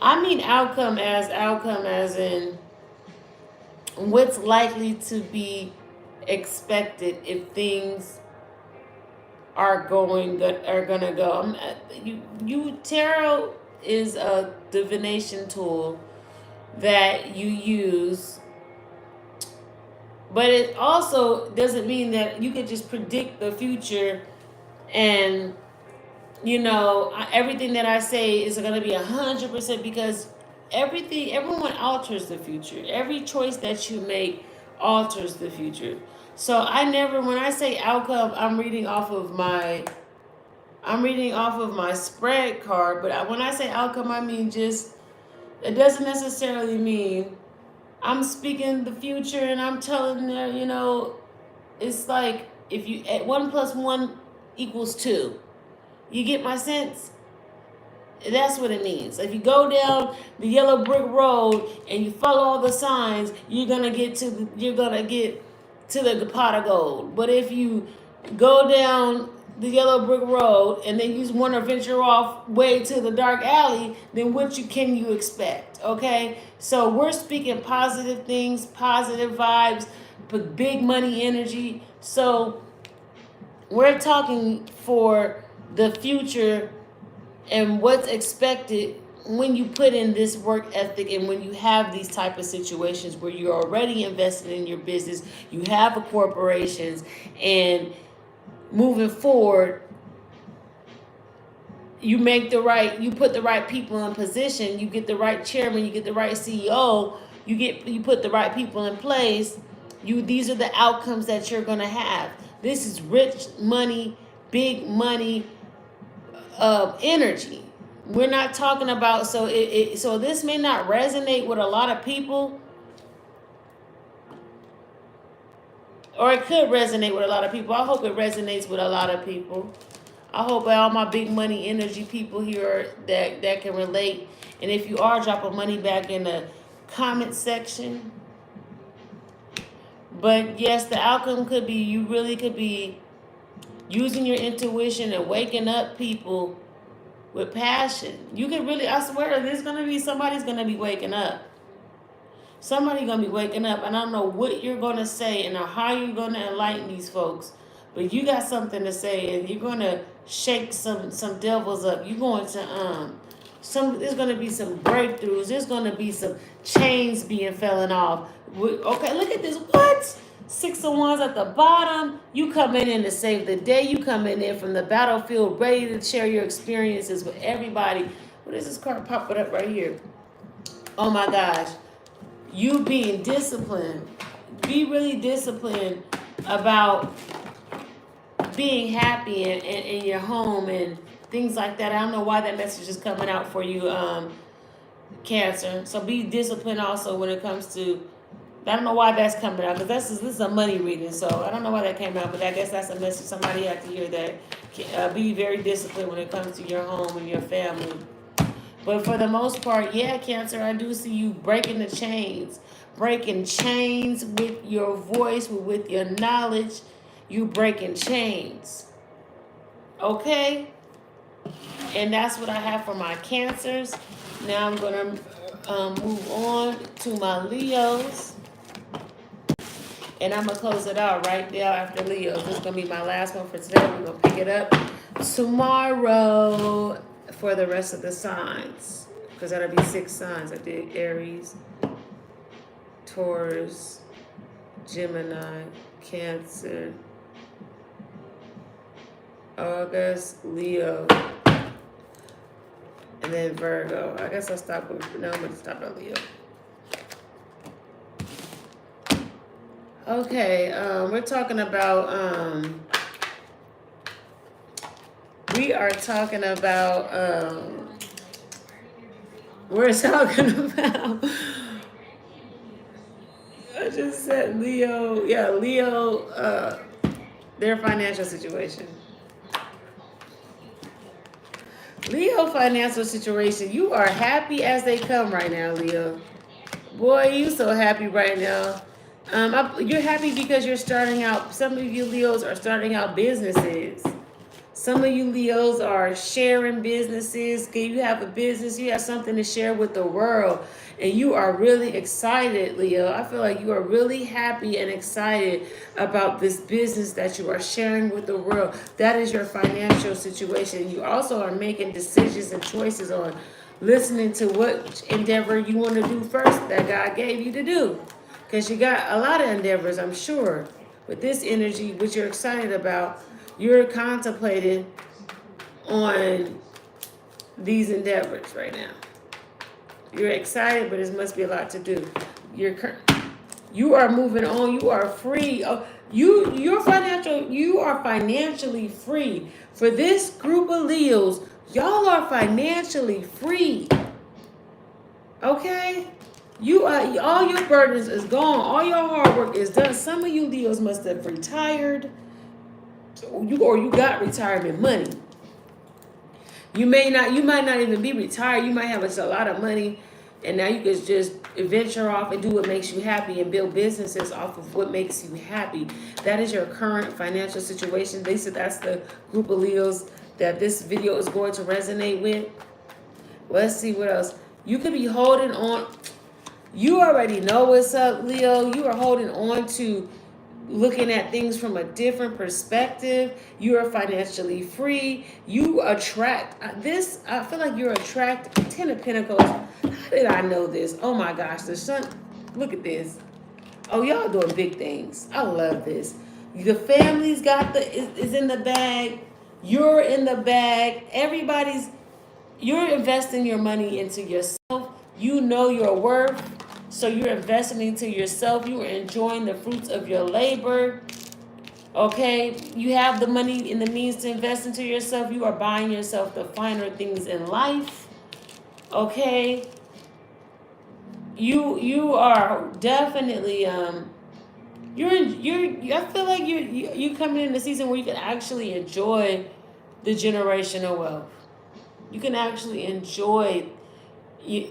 I mean outcome as in what's likely to be expected if things are gonna go. Tarot is a divination tool that you use, but it also doesn't mean that you can just predict the future and everything that I say is going to be 100% because everyone alters the future. Every choice that you make alters the future. So when I say outcome, I'm reading off of my spread card. But when I say outcome, I mean it doesn't necessarily mean I'm speaking the future and I'm telling them, it's like if you at 1+1 =2. You get my sense? That's what it means. If you go down the yellow brick road and you follow all the signs, you're gonna get to the pot of gold. But if you go down the yellow brick road and then you want to venture off way to the dark alley, then can you expect? Okay, so we're speaking positive things, positive vibes, but big money energy. So we're talking for the future and what's expected when you put in this work ethic and when you have these type of situations where you're already invested in your business, you have a corporations, and moving forward, you put the right people in position, you get the right chairman, you get the right CEO, you put the right people in place. These are the outcomes that you're gonna have. This is rich money, big money, energy. We're not talking about so this may not resonate with a lot of people, or it could resonate with a lot of people. I hope it resonates with a lot of people. I hope all my big money energy people here that can relate. And if you are, drop a money back in the comment section. But yes, the outcome could be you really could be using your intuition and waking up people with passion. You can really, I swear, somebody's gonna be waking up. Somebody's gonna be waking up, and I don't know what you're gonna say and how you're gonna enlighten these folks, but you got something to say, and you're gonna shake some devils up. You're going to there's gonna be some breakthroughs. There's gonna be some chains being falling off. Okay, look at this. What? 6 of Wands at the bottom. You coming in to save the day. You coming in from the battlefield, ready to share your experiences with everybody. What is this card popping up right here? Oh my gosh. You being disciplined. Be really disciplined about being happy in your home and things like that. I don't know why that message is coming out for you, Cancer. So be disciplined also when it comes to, I don't know why that's coming out, because this is a money reading, so I don't know why that came out, but I guess that's a message somebody had to hear, that be very disciplined when it comes to your home and your family. But for the most part, yeah, Cancer, I do see you breaking the chains. Breaking chains with your voice, with your knowledge. You breaking chains. Okay? And that's what I have for my Cancers. Now I'm going to move on to my Leos. And I'm going to close it out right there after Leos. This is going to be my last one for today. We're going to pick it up tomorrow for the rest of the signs. Because that'll be 6 signs. I did Aries, Taurus, Gemini, Cancer, August, Leo, and then Virgo. I guess I'll stop with, no, I'm going to stop at Leo. Okay, we're talking about, we are talking about We're talking about, I just said Leo, yeah, Leo, their financial situation. Leo financial situation, you are happy as they come right now, Leo. Boy, you so happy right now. You're happy because you're starting out, some of you Leos are starting out businesses. Some of you Leos are sharing businesses. You have a business, you have something to share with the world, and you are really excited, Leo. I feel like you are really happy and excited about this business that you are sharing with the world. That is your financial situation. You also are making decisions and choices on listening to what endeavor you want to do first that God gave you to do. Because you got a lot of endeavors, I'm sure. With this energy, which you're excited about, you're contemplating on these endeavors right now. You're excited, but it must be a lot to do. You are moving on. You are free. You are financially free. For this group of Leos, y'all are financially free. Okay? You are, all your burdens is gone. All your hard work is done. Some of you Leos must have retired. Or you got retirement money. You might not even be retired. You might have a lot of money, and now you can just venture off and do what makes you happy and build businesses off of what makes you happy. That is your current financial situation. They said that's the group of Leos that this video is going to resonate with. Let's see what else. You could be holding on. You already know what's up, Leo. You are holding on to looking at things from a different perspective. You are financially free. You attract this. I feel like you're attracting 10 of Pentacles. How did I know this? Oh my gosh, the sun. Look at this. Oh, y'all doing big things. I love this. The family's got is in the bag. You're in the bag. You're investing your money into yourself. You know your worth. So you're investing into yourself. You are enjoying the fruits of your labor. Okay? You have the money and the means to invest into yourself. You are buying yourself the finer things in life. Okay? You are definitely I feel like you coming in the season where you can actually enjoy the generational wealth. You can actually enjoy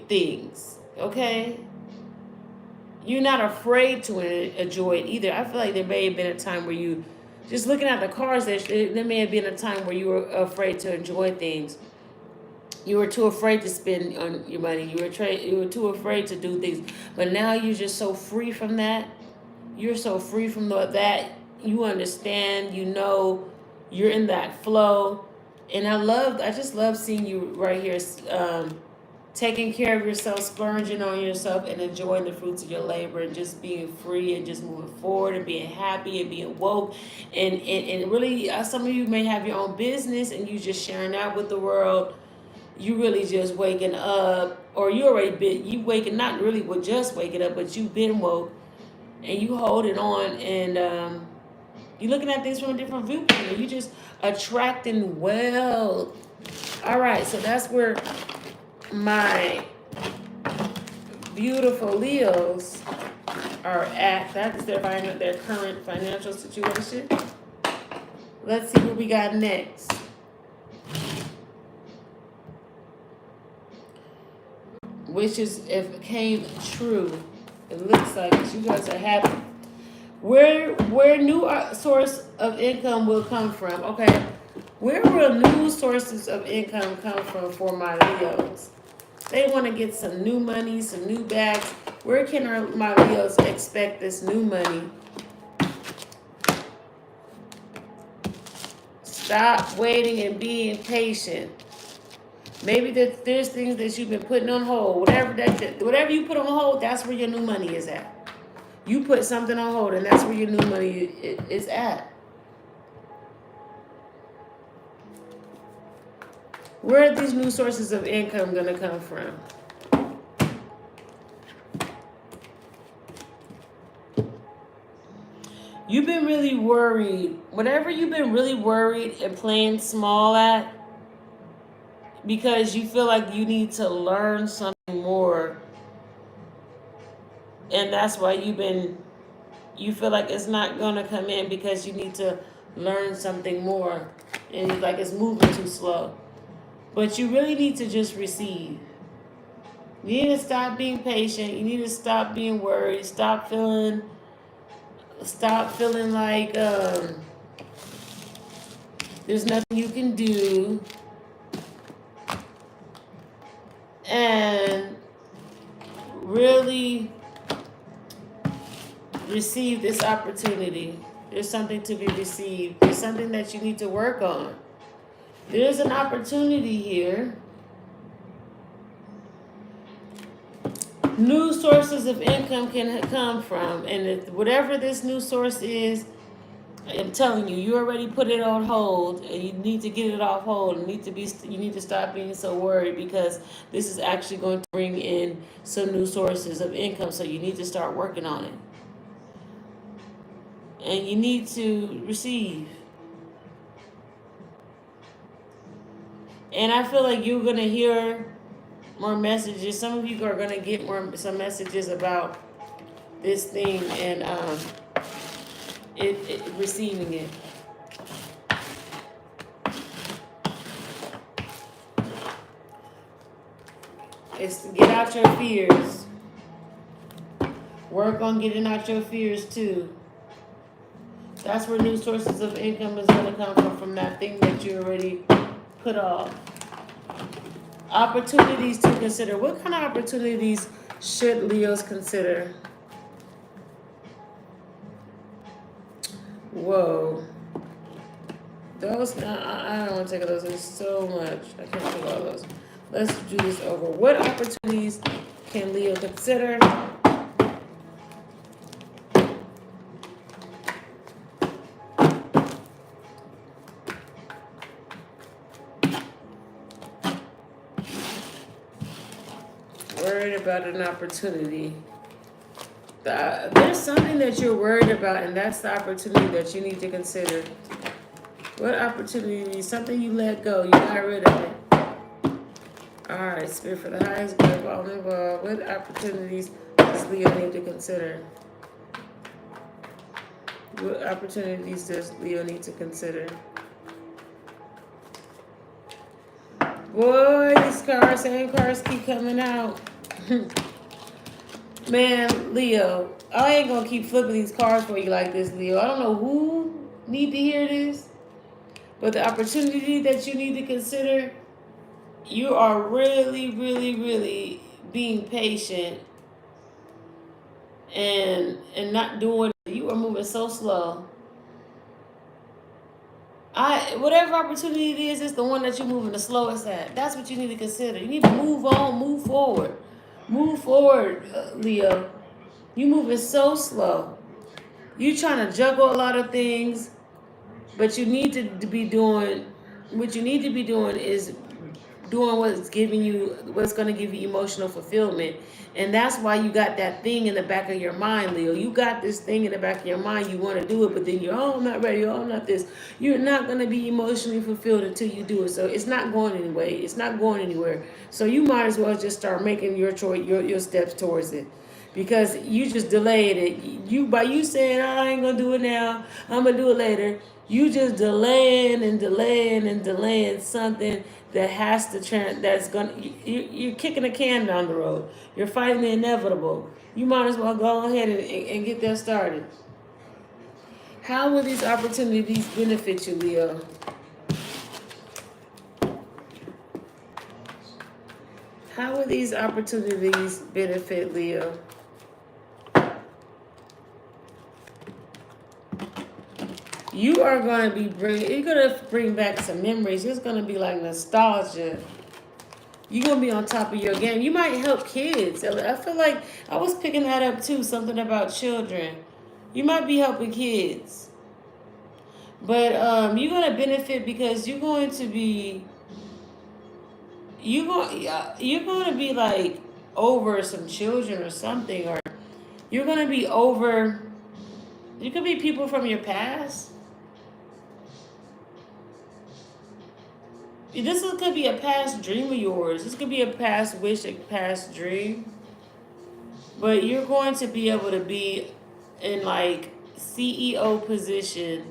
things. Okay? You're not afraid to enjoy it either. I feel like there may have been a time where you, just looking at the cards, there may have been a time where you were afraid to enjoy things. You were too afraid to spend on your money. You were too afraid to do things. But now you're just so free from that. You're so free from that. You understand. You know. You're in that flow. And I just love seeing you right here. Taking care of yourself, splurging on yourself, and enjoying the fruits of your labor, and just being free and just moving forward and being happy and being woke. And really, some of you may have your own business and you just sharing that with the world. You really just waking up, or you waking, not really with just waking up, but you've been woke and you holding on, and you're looking at things from a different viewpoint, and you just attracting wealth. All right, so that's where my beautiful Leos are at. That's their current financial situation. Let's see what we got next. Which is, if it came true, it looks like you guys are happy. Where new source of income will come from? Okay, where will new sources of income come from for my Leos? They want to get some new money, some new bags. Where can my Leos expect this new money? Stop waiting and being patient. Maybe there's things that you've been putting on hold. Whatever you put on hold, that's where your new money is at. You put something on hold, and that's where your new money is at. Where are these new sources of income going to come from? You've been really worried. Whatever you've been really worried and playing small at, because you feel like you need to learn something And that's why you feel like it's not going to come in because you need to learn something more. And it's like it's moving too slow. But you really need to just receive. You need to stop being patient. You need to stop being worried. Stop feeling like there's nothing you can do. And really receive this opportunity. There's something to be received. There's something that you need to work on. There's an opportunity here. New sources of income can come from, and whatever this new source is, I'm telling you, you already put it on hold, and you need to get it off hold. You need to stop being so worried because this is actually going to bring in some new sources of income. So you need to start working on it, and you need to receive. And I feel like you're gonna hear more messages. Some of you are gonna get some messages about this thing and receiving it. It's to get out your fears. Work on getting out your fears too. That's where new sources of income is going to come from that thing that you already put off. Opportunities to consider. What kind of opportunities should Leos consider? Whoa. Those, I don't want to take those. There's so much. I can't take all those. Let's do this over. What opportunities can Leo consider? Worried about an opportunity. There's something that you're worried about, and that's the opportunity that you need to consider. What opportunity? Something you let go. You got rid of it. All right, Spirit, for the highest good of all involved. What opportunities does Leo need to consider? What opportunities does Leo need to consider? Boy, these cards, same cards keep coming out. Man, Leo, I ain't gonna keep flipping these cards for you like this, Leo. I don't know who need to hear this, but the opportunity that you need to consider, you are really, really, really being patient and not doing it. You are moving so slow. Whatever opportunity it is, it's the one that you're moving the slowest at. That's what you need to consider. You need to move on, move forward. Move forward, Leo. You moving so slow. You trying to juggle a lot of things, but you need to be doing what you need to be doing is doing what's going to give you emotional fulfillment. And that's why you got that thing in the back of your mind, Leo. You got this thing in the back of your mind. You want to do it, but then you're, oh, I'm not ready. Oh, I'm not this. You're not going to be emotionally fulfilled until you do it. So it's not going anyway. It's not going anywhere. So you might as well just start making your choice, your steps towards it. Because you just delayed it. By you saying, oh, I ain't going to do it now. I'm going to do it later. You just delaying and delaying and delaying something that has to that's gonna you're kicking a can down the road. You're fighting the inevitable. You might as well go ahead and get that started. How will these opportunities benefit you, Leo? How will these opportunities benefit Leo? You are going to you're going to bring back some memories. It's going to be like nostalgia. You're going to be on top of your game. You might help kids. I feel like I was picking that up too, something about children. You might be helping kids. But you're going to benefit because you're going to be like over some children or something, or you're going to be over, you could be people from your past. This could be a past dream of yours. This could be a past wish, a past dream. But you're going to be able to be in like CEO position.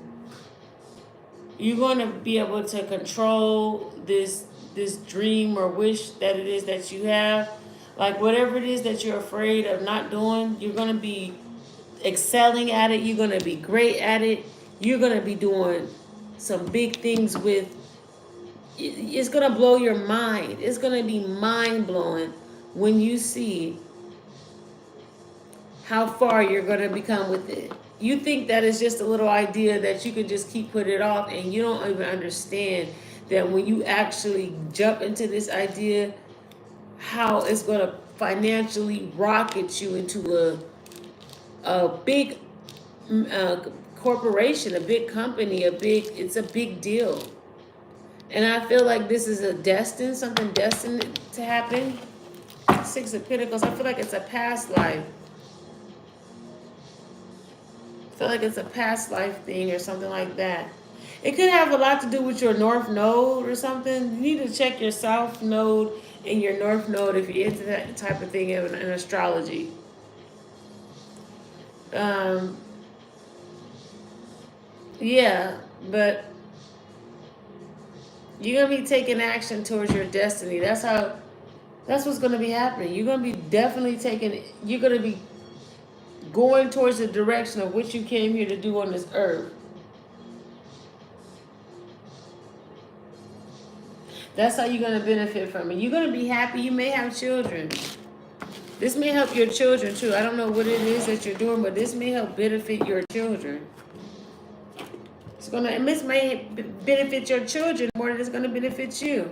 You're going to be able to control this dream or wish that it is that you have. Like whatever it is that you're afraid of not doing, you're going to be excelling at it. You're going to be great at it. You're going to be doing some big things with. It's going to blow your mind. It's going to be mind blowing when you see how far you're going to become with it. You think that it's just a little idea that you can just keep putting it off, and you don't even understand that when you actually jump into this idea, how it's going to financially rocket you into a big corporation, a big company, it's a big deal. And I feel like this is something destined to happen. Six of Pentacles, I feel like it's a past life. I feel like it's a past life thing or something like that. It could have a lot to do with your North Node or something. You need to check your South Node and your North Node if you're into that type of thing in astrology. Yeah, but you're going to be taking action towards your destiny. That's what's going to be happening. You're going to be you're going to be going towards the direction of what you came here to do on this earth. That's how you're going to benefit from it. You're going to be happy. You may have children. This may help your children too. I don't know what it is that you're doing, but this may help benefit your children. This may benefit your children more than it's going to benefit you.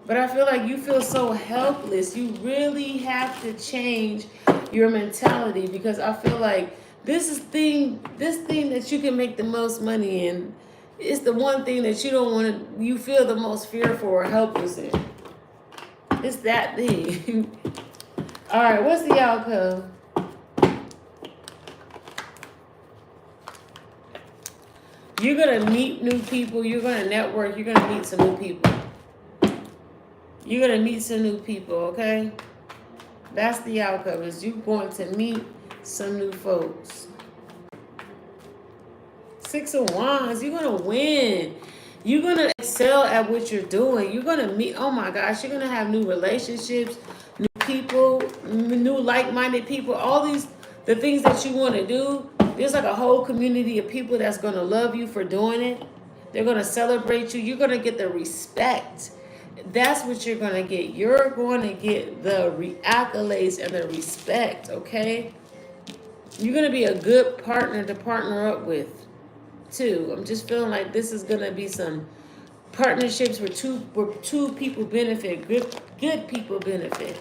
But I feel like you feel so helpless. You really have to change your mentality, because I feel like this thing that you can make the most money in is the one thing that you feel the most fearful or helpless in. It's that thing. All right, what's the outcome? You're going to meet new people. You're going to network. You're going to meet some new people. You're going to meet some new people, okay? That's the outcome, is you're going to meet some new folks. Six of Wands, you're going to win. You're going to excel at what you're doing. You're going to meet, oh my gosh, you're going to have new relationships, new people, new like-minded people, the things that you want to do. There's like a whole community of people that's going to love you for doing it. They're going to celebrate you. You're going to get the respect. That's what you're going to get. You're going to get the accolades and the respect, okay? You're going to be a good partner to partner up with, too. I'm just feeling like this is going to be some partnerships where two people benefit, good people benefit.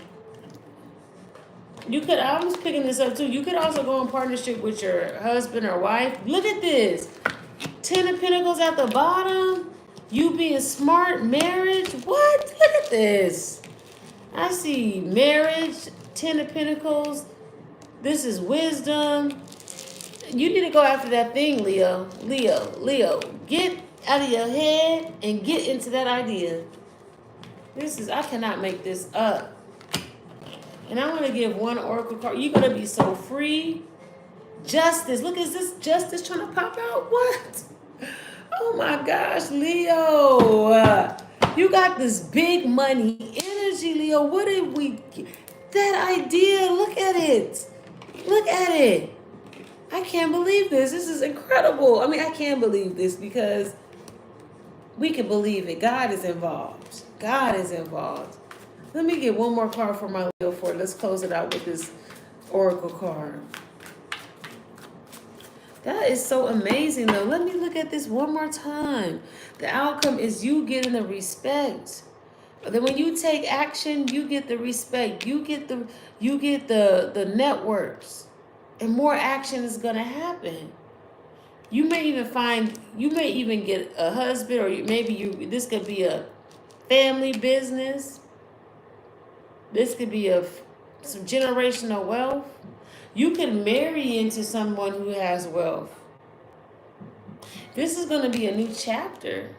I was picking this up, too. You could also go in partnership with your husband or wife. Look at this. 10 of Pentacles at the bottom. You being smart, marriage. What? Look at this. I see marriage, 10 of Pentacles. This is wisdom. You need to go after that thing, Leo. Leo. Get out of your head and get into that idea. I cannot make this up. And I'm going to give one oracle card. You're going to be so free. Justice. Look, is this justice trying to pop out? What? Oh my gosh, Leo. You got this big money energy, Leo. What did we get? That idea, look at it. Look at it. I can't believe this. This is incredible. I mean, I can't believe this because we can believe it. God is involved. God is involved. Let me get one more card for my Leo for it. Let's close it out with this oracle card. That is so amazing, though. Let me look at this one more time. The outcome is you getting the respect. Then when you take action, you get the respect. You get the networks, and more action is gonna happen. You may even get a husband, or this could be a family business. This could be some generational wealth. You can marry into someone who has wealth. This is going to be a new chapter.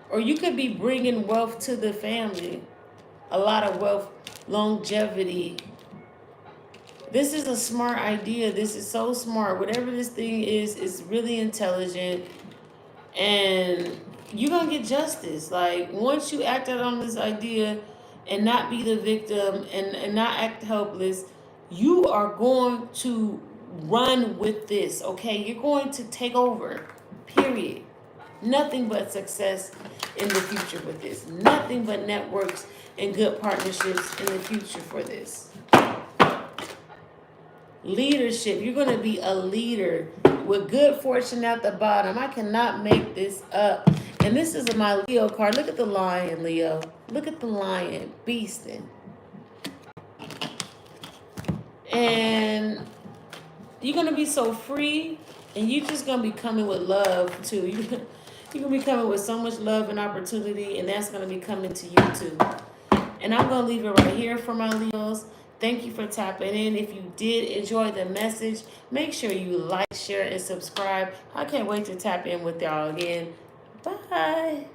Or you could be bringing wealth to the family. A lot of wealth, longevity. This is a smart idea. This is so smart. Whatever this thing is really intelligent. And you're going to get justice. Like, once you act out on this idea and not be the victim and not act helpless, you are going to run with this, okay? You're going to take over, period. Nothing but success in the future with this. Nothing but networks and good partnerships in the future for this. Leadership. You're going to be a leader with good fortune at the bottom. I cannot make this up. And this is my Leo card. Look at the lion, Leo. Look at the lion, beasting. And you're going to be so free, and you're just going to be coming with love, too. You're going to be coming with so much love and opportunity, and that's going to be coming to you, too. And I'm going to leave it right here for my Leos. Thank you for tapping in. If you did enjoy the message, make sure you like, share, and subscribe. I can't wait to tap in with y'all again. Bye.